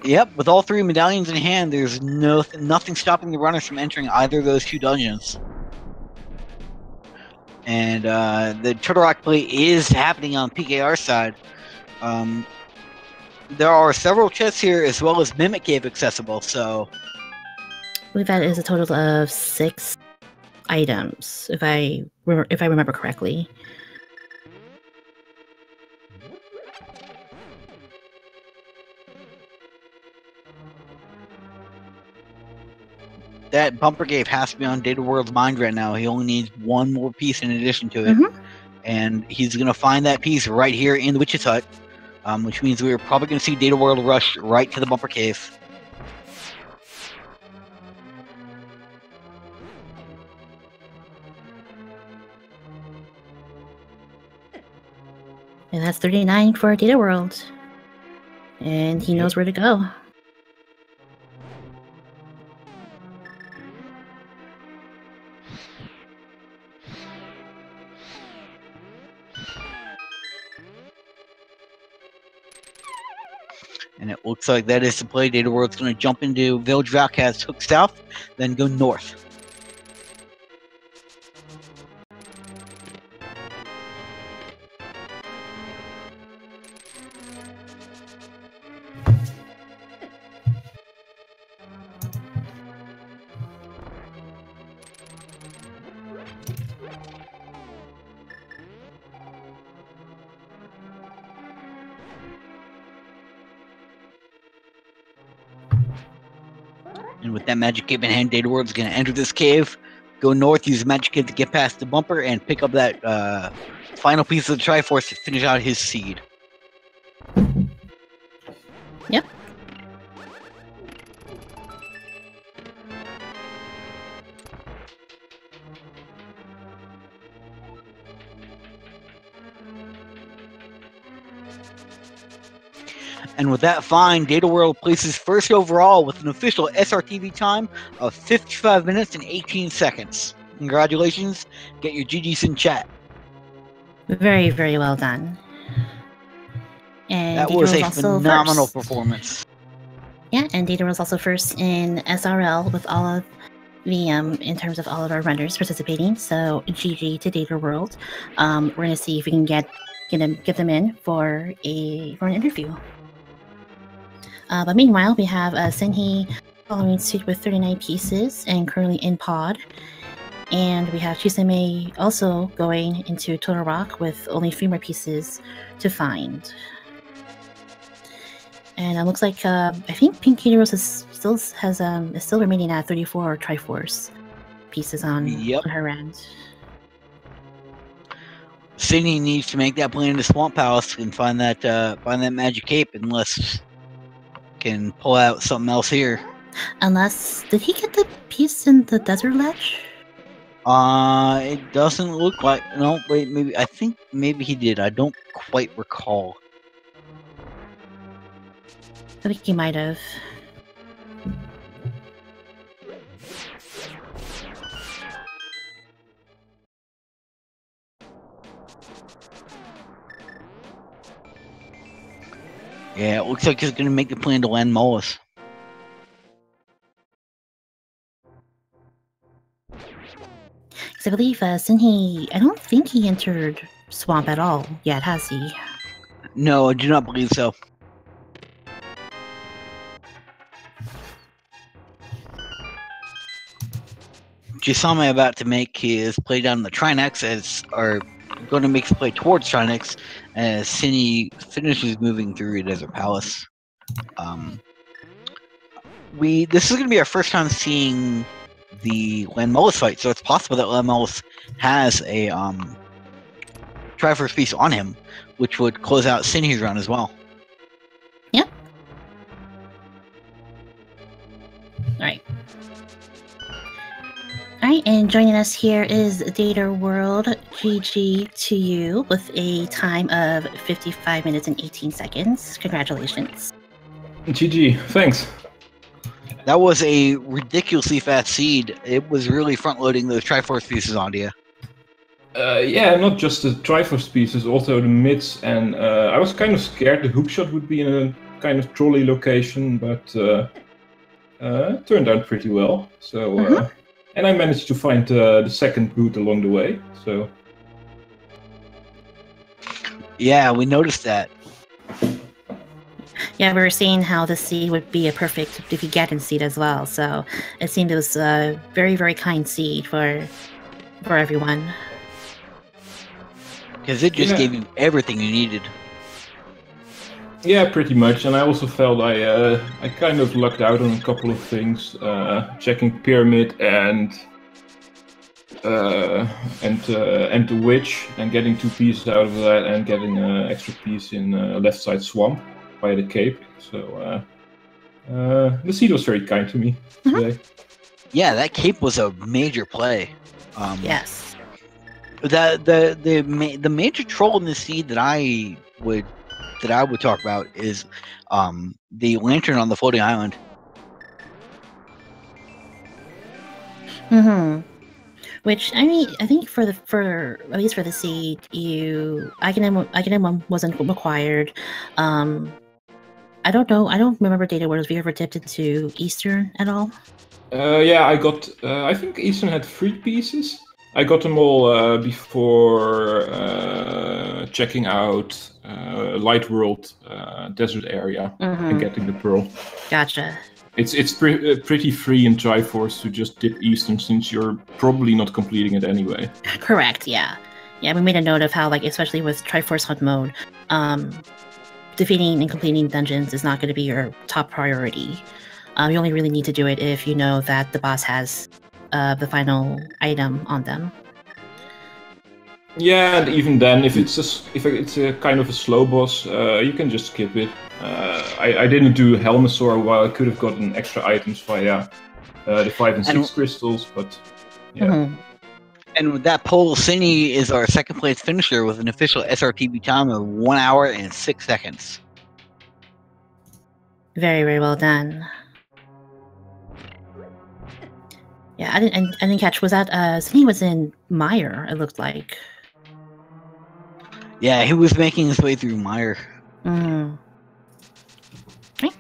Yep, with all 3 medallions in hand, there's nothing stopping the runners from entering either of those 2 dungeons. And the Turtle Rock play is happening on PKR side. There are several chests here, as well as Mimic Cave accessible, so... I believe that is a total of 6 items, if I remember correctly. That bumper cave has to be on Data World's mind right now. He only needs 1 more piece in addition to it. And he's going to find that piece right here in the Witch's Hut, which means we're probably going to see Data World rush right to the bumper cave. And that's 39 for Data World. And he knows where to go. And it looks like that is the play. Data World's going to jump into Village of Outcasts, hook south, then go north. And with that magic cave in hand, Data World's going to enter this cave, go north, use the magic cave to get past the bumper, and pick up that final piece of the Triforce to finish out his seed. Yep. And with that find, Data World places first overall with an official SRTV time of 55 minutes and 18 seconds. Congratulations. Get your GGs in chat. Very, very well done. And That Data was World's a also phenomenal first. performance. Yeah, and Data World's also first in SRL with all of the in terms of all of our runners participating. So GG to Data World. We're gonna see if we can get them in for an interview. But meanwhile, we have Senhi following suit with 39 pieces and currently in pod. And we have Chisame also going into Total Rock with only 3 more pieces to find. And it looks like I think Pink Kitty Rose is still remaining at 34 Triforce pieces on her end. Sydney needs to make that play into Swamp Palace and find that magic cape, unless can pull out something else here. Unless, did he get the piece in the desert ledge? It doesn't look like. No, wait, maybe. I think maybe he did. I don't quite recall. I think he might have. Yeah, it looks like he's going to make the plan to land Mullis. Because I believe Sinhi, I don't think he entered Swamp at all yet, has he? No, I do not believe so. Jisame about to make his play down the Trinex or going to make his play towards Trinex as Sinny finishes moving through Desert Palace. This is going to be our first time seeing the Lanmolus fight, so it's possible that Lanmolus has a Triforce piece on him, which would close out Sinny's run as well. Yep. Alright, and joining us here is Data World. GG to you with a time of 55 minutes and 18 seconds. Congratulations. GG, thanks. That was a ridiculously fast seed. It was really front-loading those Triforce pieces onto you. Yeah, not just the Triforce pieces, also the mids, and I was kind of scared the hookshot would be in a kind of trolley location, but it turned out pretty well. So, and I managed to find the second boot along the way. So, yeah, we noticed that. Yeah, we were seeing how the seed would be a perfect if you get in seed as well. So it seemed it was a very, very kind seed for everyone. Because it just gave you everything you needed. Yeah, pretty much. And I also felt I kind of lucked out on a couple of things, checking Pyramid and the Witch, and getting 2 pieces out of that, and getting an extra piece in left side Swamp by the Cape. So the seed was very kind to me today. Yeah, that Cape was a major play. Yes. The major troll in the seed that I would talk about is the lantern on the floating island. Which, I mean, I think for at least for the seed, Iconim wasn't required. I don't know. I don't remember Data World. Have you ever dipped into Eastern at all? Yeah, I got. I think Eastern had 3 pieces. I got them all before checking out Light World desert area and getting the pearl. Gotcha. It's pretty free in Triforce to just dip Eastern, since you're probably not completing it anyway. Correct. Yeah. We made a note of how, like, especially with Triforce Hunt mode, defeating and completing dungeons is not going to be your top priority. You only really need to do it if you know that the boss has the final item on them. Yeah, and even then, if it's a kind of a slow boss, you can just skip it. I didn't do Helmasaur while I could have gotten extra items via the 5 and 6 crystals, but yeah. And with that poll, Cindy is our second place finisher with an official SRTB time of 1 hour and 6 seconds. Very, very well done. Yeah, I didn't catch. Was that Sydney was in Meyer? It looked like. Yeah, he was making his way through Meyer. Mm. Okay.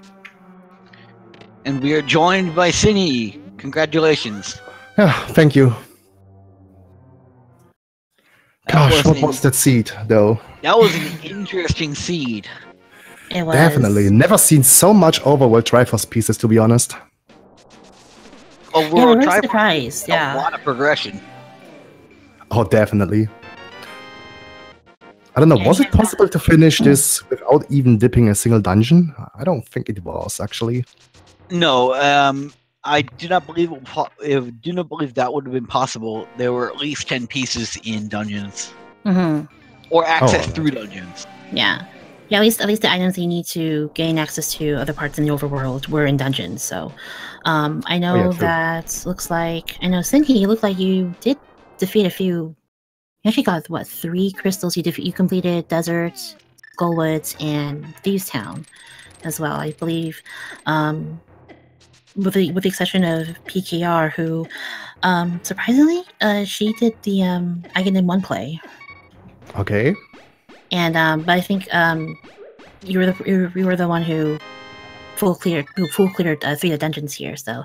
And we are joined by Sydney. Congratulations. Yeah, thank you. Gosh, what an- was that seed, though? That was an interesting seed. It was. Definitely. Never seen so much overworld Triforce pieces, to be honest. Yeah, Overall, we're Triforce surprised. a Yeah. lot of progression. Oh, definitely. I don't know, Yeah, was yeah. it possible to finish this without even dipping a single dungeon? I don't think it was, actually. No, I do not believe that would have been possible. There were at least 10 pieces in dungeons, Mm-hmm. or access alright. through dungeons. Yeah. Yeah, at least the items you need to gain access to other parts in the overworld were in dungeons. So, I know true. that looks like Sinki, you look like you did defeat a few. You actually got what 3 crystals? You completed Desert, Skullwoods, and Thieves Town, as well. I believe, with the exception of PKR, who, surprisingly, she did the I Can In One play. Okay. And but I think you were the one who full cleared 3 of the dungeons here. So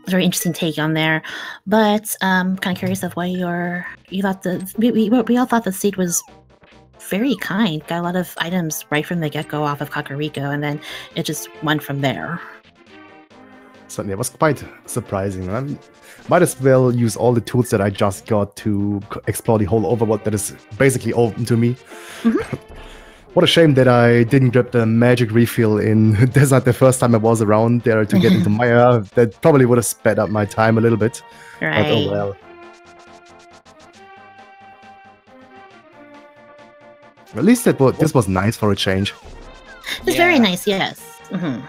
very interesting take on there. But kind of curious of why you thought we all thought the seed was very kind. Got a lot of items right from the get-go off of Kakariko, and then it just went from there. Certainly, it was quite surprising. I might as well use all the tools that I just got to explore the whole overworld that is basically open to me. Mhm. What a shame that I didn't grab the magic refill in Desert the first time I was around there to get into Maya. That probably would have sped up my time a little bit. Right. But oh well. At least this was nice for a change. It's very nice. Yes. Mm-hmm.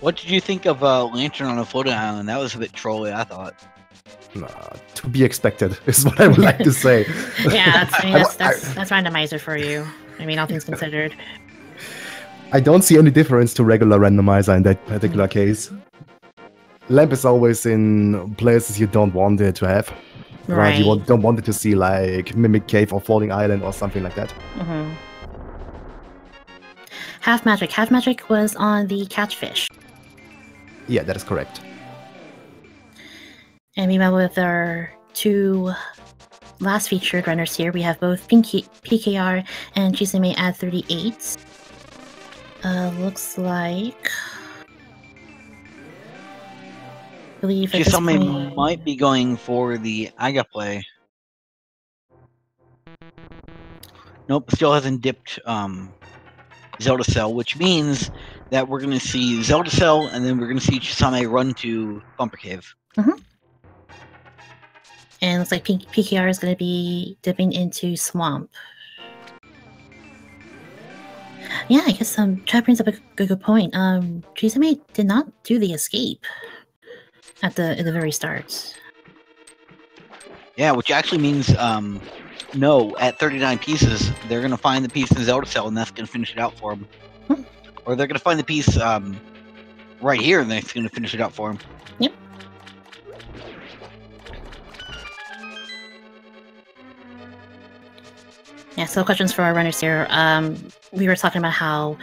What did you think of Lantern on a floating island? That was a bit trolly, I thought. To be expected is what I would like to say. Yeah, that's randomizer for you. I mean, all things considered. I don't see any difference to regular randomizer in that particular case. Lamp is always in places you don't want it to have. Right. You don't want it to see like Mimic Cave or Floating Island or something like that. Mm-hmm. Half magic was on the catchfish. Yeah, that is correct. And we met with our 2 last featured runners here. We have both PKR and Chisame at 38. Looks like... I believe at this Chisame point... might be going for the Aga play. Nope, still hasn't dipped Zelda Cell, which means that we're going to see Zelda Cell, and then we're going to see Chisame run to Bumper Cave. Mm-hmm. And looks like PKR is going to be dipping into Swamp. Yeah, I guess Chad brings up a good point. Chisame did not do the escape at the very start. Yeah, which actually means no, at 39 pieces, they're going to find the piece in Zelda Cell, and that's going to finish it out for them. Hmm. Or they're going to find the piece right here, and that's going to finish it out for them. Yep. Yeah, so questions for our runners here. We were talking about how,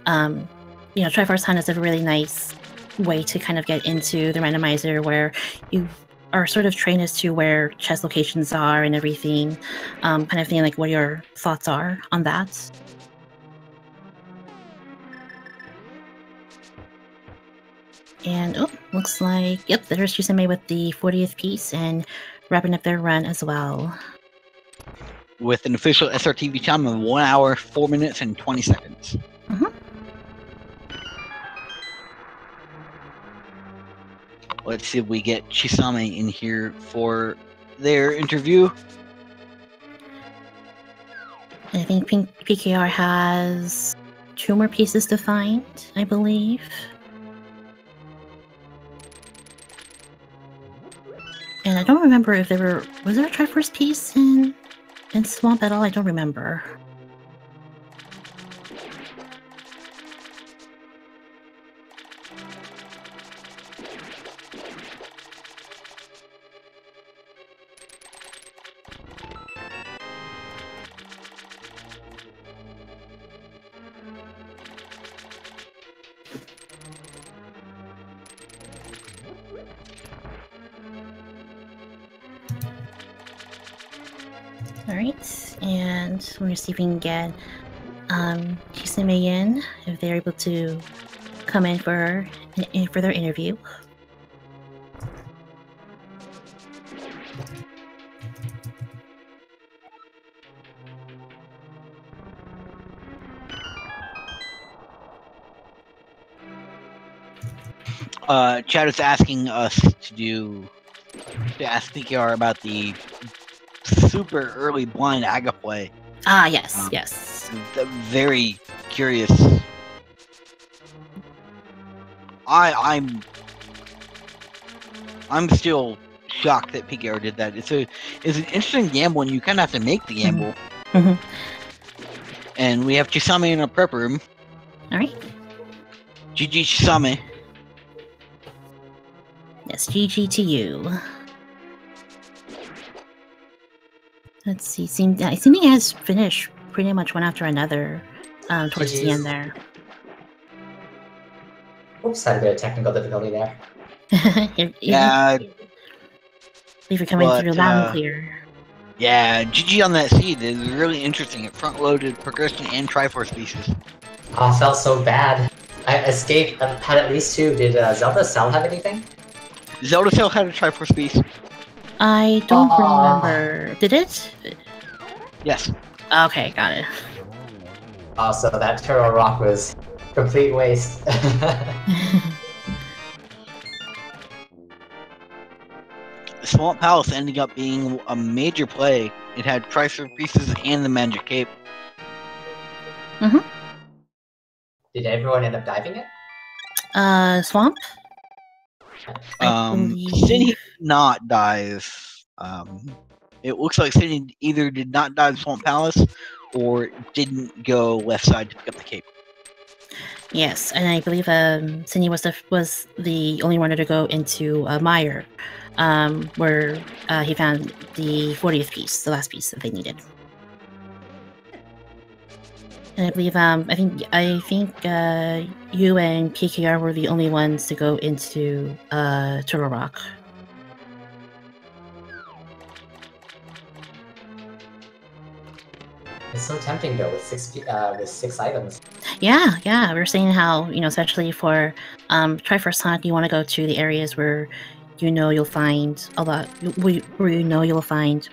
Triforce Hunt is a really nice way to kind of get into the randomizer where you are sort of trained as to where chest locations are and everything. Kind of thing, like what your thoughts are on that. And, looks like, yep, there's Chisame with the 40th piece and wrapping up their run as well. With an official SRTV time of 1 hour, 4 minutes, and 20 seconds. Mm-hmm. Let's see if we get Chisame in here for their interview. I think PKR has 2 more pieces to find, I believe. And I don't remember if was there a Triforce piece in Swamp at all? I don't remember. Alright, and we're gonna see if we can get Chisame in, if they're able to come in for their interview. Chad is asking us to ask PKR about the super early blind Aga play. Ah, yes, yes. Very curious. I'm still shocked that PKR did that. It's an interesting gamble, and you kind of have to make the gamble. Mm-hmm. And we have Chisame in a prep room. All right. GG Chisame. Yes, GG to you. Let's see. I think he has finished pretty much one after another towards the end there. Oops, had a bit of technical difficulty there. Yeah. I believe you're coming through loud and clear. Yeah, GG on that seed is really interesting. It front-loaded progression and Triforce pieces. Oh, I felt so bad. I escaped. I had at least 2. Did Zelda Cell have anything? Zelda Cell had a Triforce piece. I don't remember. Did it? Yes. Okay, got it. Oh, so that Turtle Rock was complete waste. Swamp Palace ending up being a major play. It had Triforce pieces and the Magic Cape. Mm-hmm. Did everyone end up diving it? Swamp? Cindy did not dive. It looks like Cindy either did not dive Swamp Palace or didn't go left side to pick up the cape. Yes, and I believe Cindy was the only runner to go into Mire, where he found the 40th piece, the last piece that they needed. And I believe I think you and PKR were the only ones to go into Turtle Rock. It's so tempting though with 6 items. Yeah. We were saying how, especially for Triforce Hunt, you want to go to the areas where you'll find a lot. Where you'll find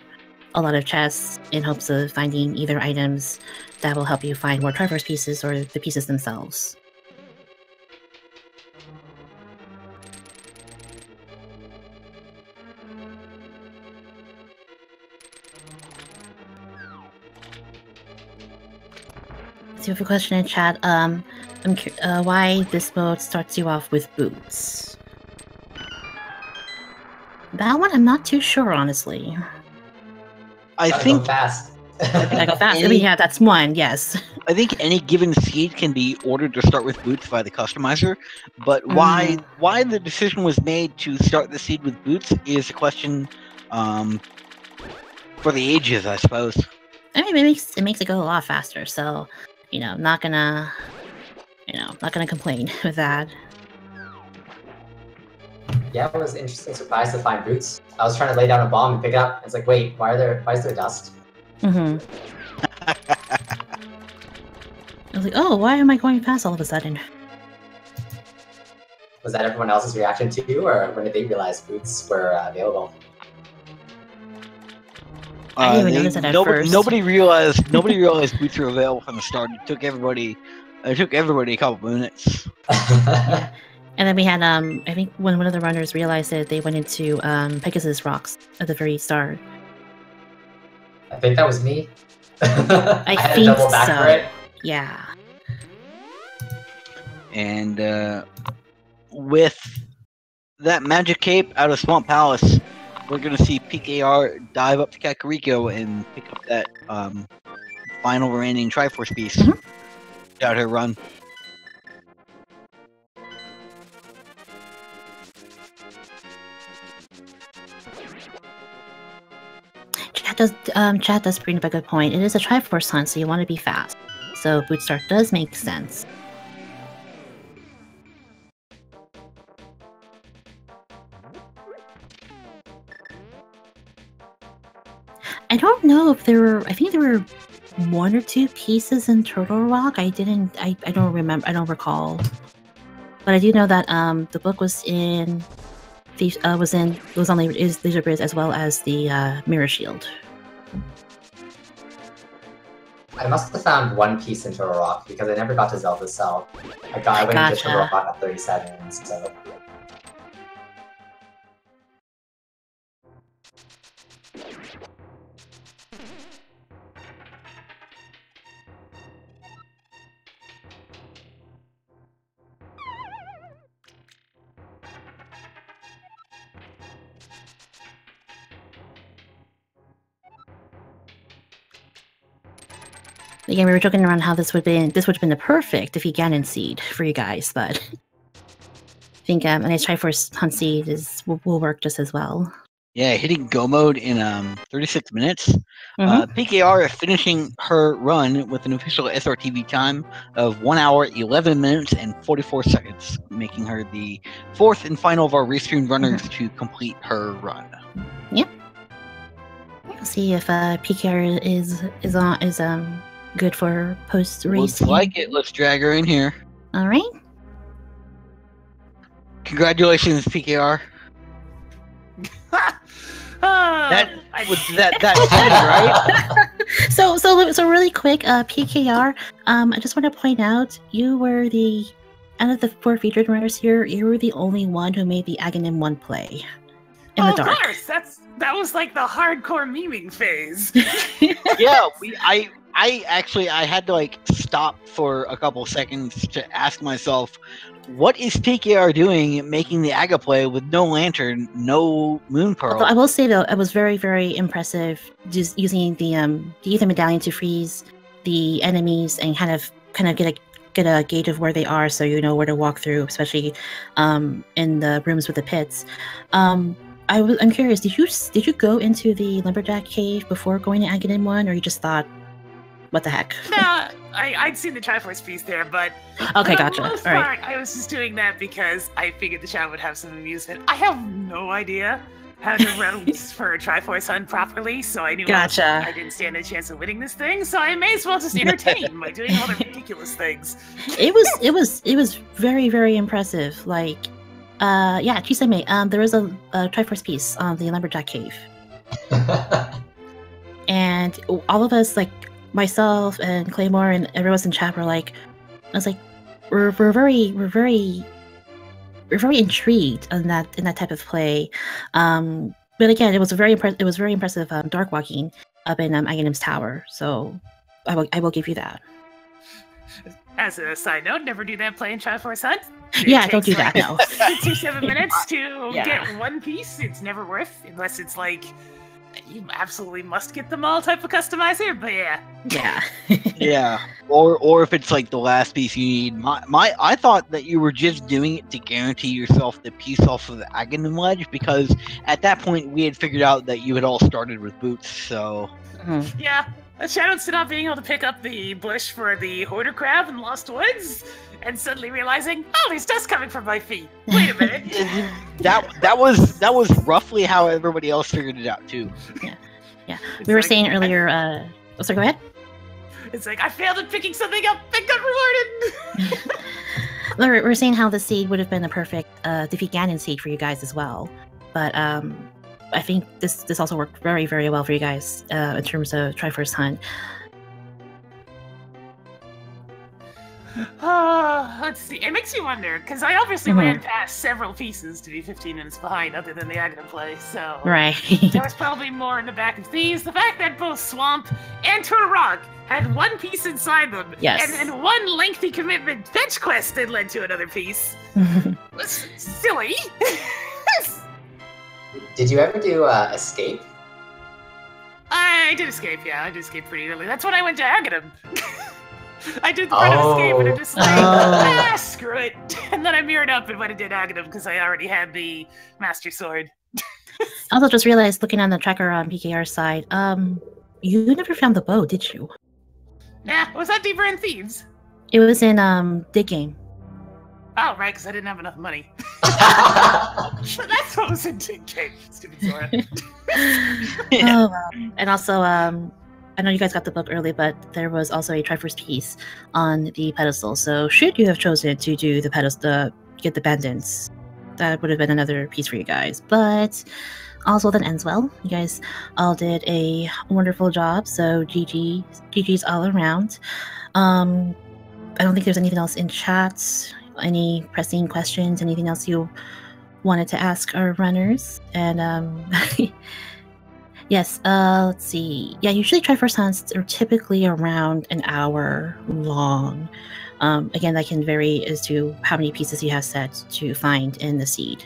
a lot of chests in hopes of finding either items that will help you find more Triforce pieces or the pieces themselves. So, we have a question in chat. Why this mode starts you off with boots? That one, I'm not too sure, honestly. I think go fast. I go fast. Yeah, that's one. Yes. I think any given seed can be ordered to start with boots by the customizer, but why the decision was made to start the seed with boots is a question for the ages, I suppose. I mean, it makes it go a lot faster. So, not gonna complain with that. Yeah, I was interestingly surprised to find boots. I was trying to lay down a bomb and pick it up. It's like, wait, why is there dust? Mm-hmm. I was like, oh, why am I going fast all of a sudden? Was that everyone else's reaction too, or when did they realize boots were available? I didn't even notice that at first. Nobody realized boots were available from the start. It took everybody a couple minutes. Yeah. And then we had I think when one of the runners realized it, they went into Pegasus Rocks at the very start. I think that was me. I had think to double back for it. Yeah. And with that Magic Cape out of Swamp Palace, we're going to see PKR dive up to Kakariko and pick up that final remaining Triforce piece. Without her run. Chat does bring up a good point. It is a Triforce hunt, so you want to be fast. So boot start does make sense. I don't know if there were. I think there were 1 or 2 pieces in Turtle Rock. I didn't. I don't remember. I don't recall. But I do know that the book was in was on Laser Bridge as well as the Mirror Shield. I must have found 1 piece in Turtle Rock because I never got to Zelda's Cell. I went into Turtle Rock at 37, so. Again, we were joking around how this would have been the perfect if you Ganon seed for you guys, but I think a nice Triforce Hunt seed will work just as well. Yeah, hitting go mode in 36 minutes. PKR is finishing her run with an official SRTV time of 1 hour, 11 minutes, and 44 seconds, making her the 4th and final of our restreamed runners to complete her run. Yep. We'll see if PKR is good for post race. Looks like it. Let's drag her in here. All right. Congratulations, PKR. That right? So really quick, PKR. I just want to point out you were out of the 4 featured runners here, you were the only one who made the Aghanim 1 play in the dark. Of course, that was like the hardcore memeing phase. Yeah, I had to like stop for a couple seconds to ask myself, what is PKR doing making the Aga play with no lantern, no moon pearl? Although I will say though, it was very, very impressive just using the Ether medallion to freeze the enemies and kind of get a gauge of where they are, so you know where to walk through, especially in the rooms with the pits. I'm curious, did you go into the Lumberjack cave before going to Aghanim 1, or you just thought, what the heck? Nah, I'd seen the Triforce piece there, but okay, for gotcha. the most part, I was just doing that because I figured the chat would have some amusement. I have no idea how to run for a Triforce Hunt properly, so I knew I didn't stand a chance of winning this thing, so I may as well just entertain by doing all the ridiculous things. It was very, very impressive. Like, yeah, Chisame, there was a Triforce piece on the Lumberjack cave, and all of us, like myself and Claymore and everyone else in chat, were like, I was like, we're very intrigued in that type of play. But again, it was very impressive dark walking up in Aghanim's tower. So I will give you that. As a side note, never do that play in Triforce Hunt. Yeah, don't do that. No. 6 or 7 minutes to get 1 piece. It's never worth, unless it's like you absolutely must get them all type of customizer. But yeah. Yeah, or if it's like the last piece you need. I thought that you were just doing it to guarantee yourself the piece off of the Aghanim ledge, because at that point we had figured out that you had all started with boots. So yeah. Shoutouts to not being able to pick up the bush for the Hoarder Crab in Lost Woods, and suddenly realizing, oh, there's dust coming from my feet. Wait a minute. that was roughly how everybody else figured it out too. Yeah. We were saying earlier. Sorry, go ahead. It's like I failed at picking something up and got rewarded. We're saying how the seed would have been the perfect defeat Ganon seed for you guys as well, but I think this also worked very, very well for you guys in terms of Triforce Hunt. Let's see. It makes me wonder, because I obviously ran past several pieces to be 15 minutes behind, other than the Aghanim play, so right. There was probably more in the back of these. The fact that both Swamp and Turtle Rock had 1 piece inside them, yes, and then 1 lengthy commitment fetch quest that led to another piece was silly. Did you ever do Escape? I did Escape, yeah. I did Escape pretty early. That's when I went to Aghanim. I did the front of Escape and I'm just like, screw it. And then I mirrored up and went and did Aghanim because I already had the Master Sword. Also just realized, looking on the tracker on PKR's side, you never found the bow, did you? Nah, was that deeper in Thieves? It was in Dig Game. Oh, right, because I didn't have enough money. That's what was in TK. Stupid Zora. Oh, wow. And also, I know you guys got the book early, but there was also a Triforce piece on the pedestal. So should you have chosen to do the pedestal, get the pendants, that would have been another piece for you guys. But also then ends well. You guys all did a wonderful job. So GG's all around. I don't think there's anything else in chat. Any pressing questions? Anything else you wanted to ask our runners? And yes, let's see. Yeah, usually Triforce hunts are typically around an hour long. Again, that can vary as to how many pieces you have set to find in the seed.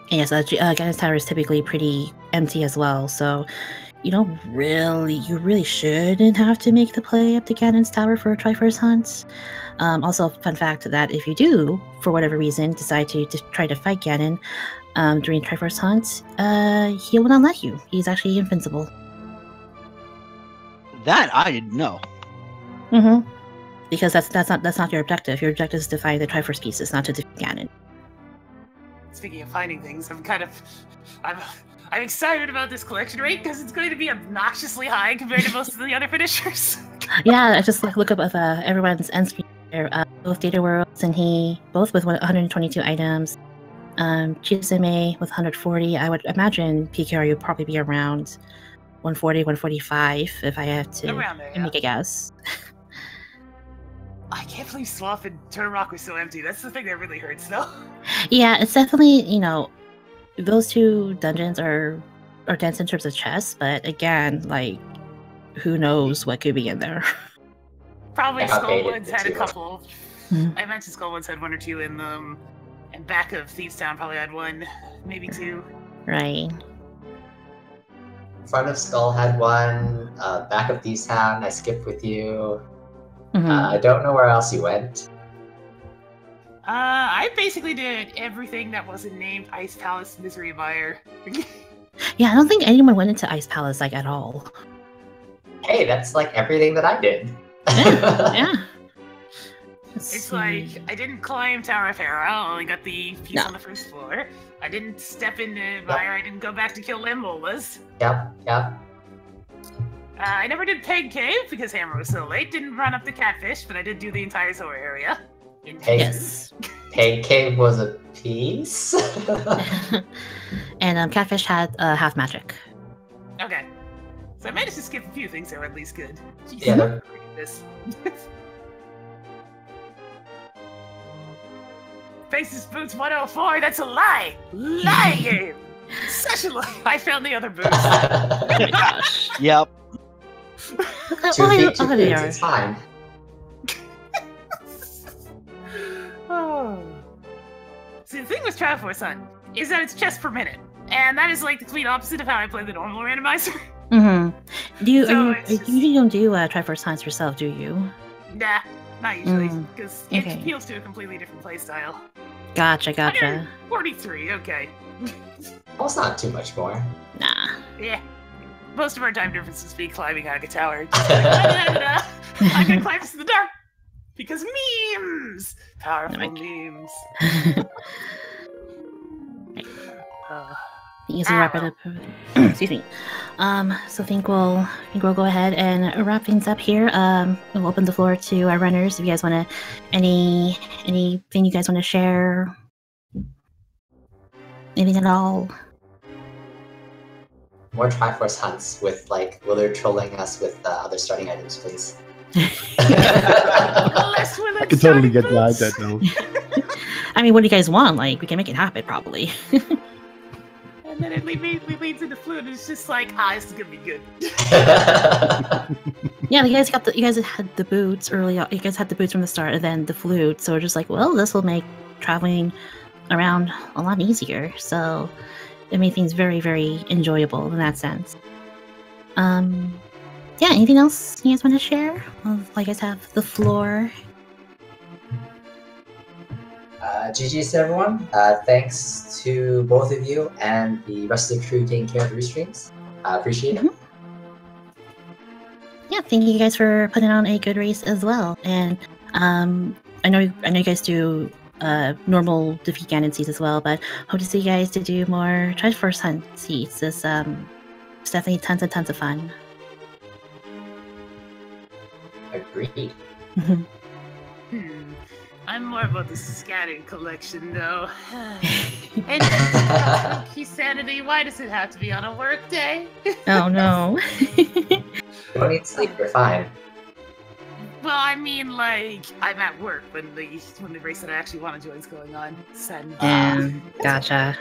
And yes, Ganon's Tower is typically pretty empty as well, so you really shouldn't have to make the play up to Ganon's Tower for a Triforce hunt. Also, fun fact that if you do, for whatever reason, decide to try to fight Ganon during Triforce hunt, he will not let you. He's actually invincible. That I didn't know. Mm-hmm. Because that's not your objective. Your objective is to find the Triforce pieces, not to defeat Ganon. Speaking of finding things, I'm excited about this collection rate because it's going to be obnoxiously high compared to most of the other finishers. Yeah, I just look up of everyone's end screen there. Both Data Worlds and he, both with 122 items. Chisame with 140. I would imagine PKR would probably be around 140, 145 if I have to make a guess. I can't believe Swamp and Turn-Rock were so empty. That's the thing that really hurts, though. Yeah, it's definitely, those two dungeons are dense in terms of chests, but again, like, who knows what could be in there. Probably Skullwoods had a couple. I mentioned Skullwoods had one or two in them, and back of Thieves Town probably had one, maybe two. Right. Front of Skull had one, back of Thieves Town, I skipped with you. I don't know where else you went. I basically did everything that wasn't named Ice Palace Misery Buyer. Yeah, I don't think anyone went into Ice Palace like at all. Hey, that's like everything that I did. Yeah. It's like I didn't climb Tower of Hera. I only got the piece on the first floor. I didn't step into Buyer. I didn't go back to kill Lambolas. Yep. I never did Peg Cave because Hammer was so late. Didn't run up the Catfish, but I did do the entire Zora area. Yes. Peg Cave was a piece. And Catfish had half magic. Okay. So I managed to skip a few things that were at least good. Jeez, Yeah. this. Faces Boots 104, that's a lie! Lie game! Such a lie! I found the other boots. Oh my gosh. Yep. It's fine. Oh. See, the thing with Triforce Sun is that it's chess per minute, and that is like the complete opposite of how I play the normal randomizer. Mm-hmm. You don't do Triforce hunts yourself, do you? Nah, not usually, because it appeals to a completely different playstyle. Gotcha. 43, okay. Well, it's not too much more. Nah. Yeah. Most of our time differences be climbing out of a tower. Just like, I'm gonna climb to the dark! Because memes! Powerful memes. Easy wrap it up. Excuse me. So I think we'll go ahead and wrap things up here. We'll open the floor to our runners. If you guys want to, anything you guys want to share, anything at all. More Triforce hunts with Willard trolling us with other starting items, please. I can totally get behind that though. I mean, what do you guys want? Like, we can make it happen, probably. And then it leads into Flute, and it's just like, this is gonna be good. Yeah, you guys had the boots early on. You guys had the boots from the start, and then the flute. So we're just like, well, this will make traveling around a lot easier. So it made things very, very enjoyable in that sense. Yeah, anything else you guys want to share? Well, I guess have the floor. GG's to everyone. Thanks to both of you and the rest of the crew taking care of the restreams. Appreciate it. Yeah, thank you guys for putting on a good race as well. And I know you guys do normal defeat Ganon seeds as well, but hope to see you guys to do more Triforce Hunt seeds. It's definitely tons and tons of fun. Agreed. I'm more about the scattered collection, though. And sanity, why does it have to be on a work day? Oh no. You don't need sleep, you're fine. Well, I mean, like, I'm at work when the race that I actually want to join is going on. Gotcha.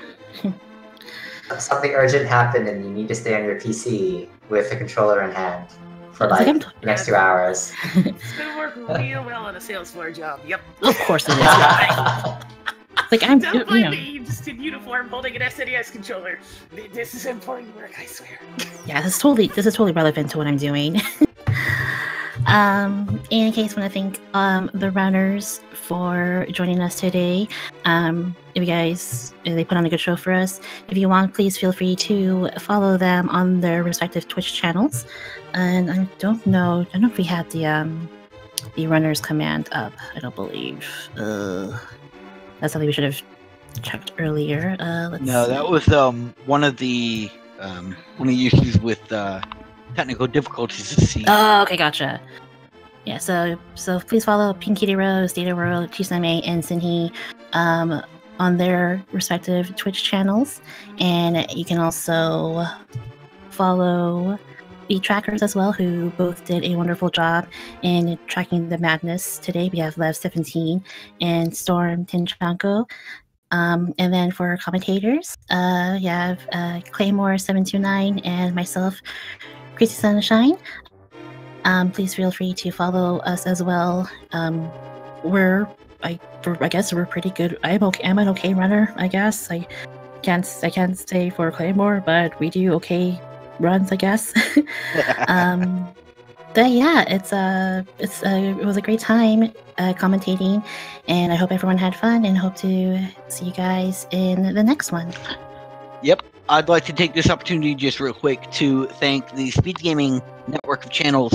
Something urgent happened and you need to stay on your PC with the controller in hand for like the next 2 hours. It's gonna work real well on a sales floor job. Yep. Of course it is. Like I'm, Don't blame me. Just in uniform, holding an SNES controller. This is important work, I swear. Yeah, this is totally relevant to what I'm doing. In case, I want to thank the runners for joining us today. If you guys, they put on a good show for us. If you want, please feel free to follow them on their respective Twitch channels. And I don't know if we had the runners command up. I don't believe. That's something we should have checked earlier. Let's see. That was one of the issues with technical difficulties to see. Oh, okay, gotcha. Yeah, so please follow Pinky Rose, Data World, Chisame, and Sinhi on their respective Twitch channels, and you can also follow the trackers as well, who both did a wonderful job in tracking the madness today. We have Lev17 and Storm Tinchanko. And then for commentators, you have Claymore729 and myself, Crazy Sunshine. Please feel free to follow us as well. I guess we're pretty good. I'm an okay runner, I guess. I can't say for Claymore, but we do okay runs, I guess. But yeah, it was a great time commentating, and I hope everyone had fun, and hope to see you guys in the next one. Yep. I'd like to take this opportunity just real quick to thank the Speed Gaming network of channels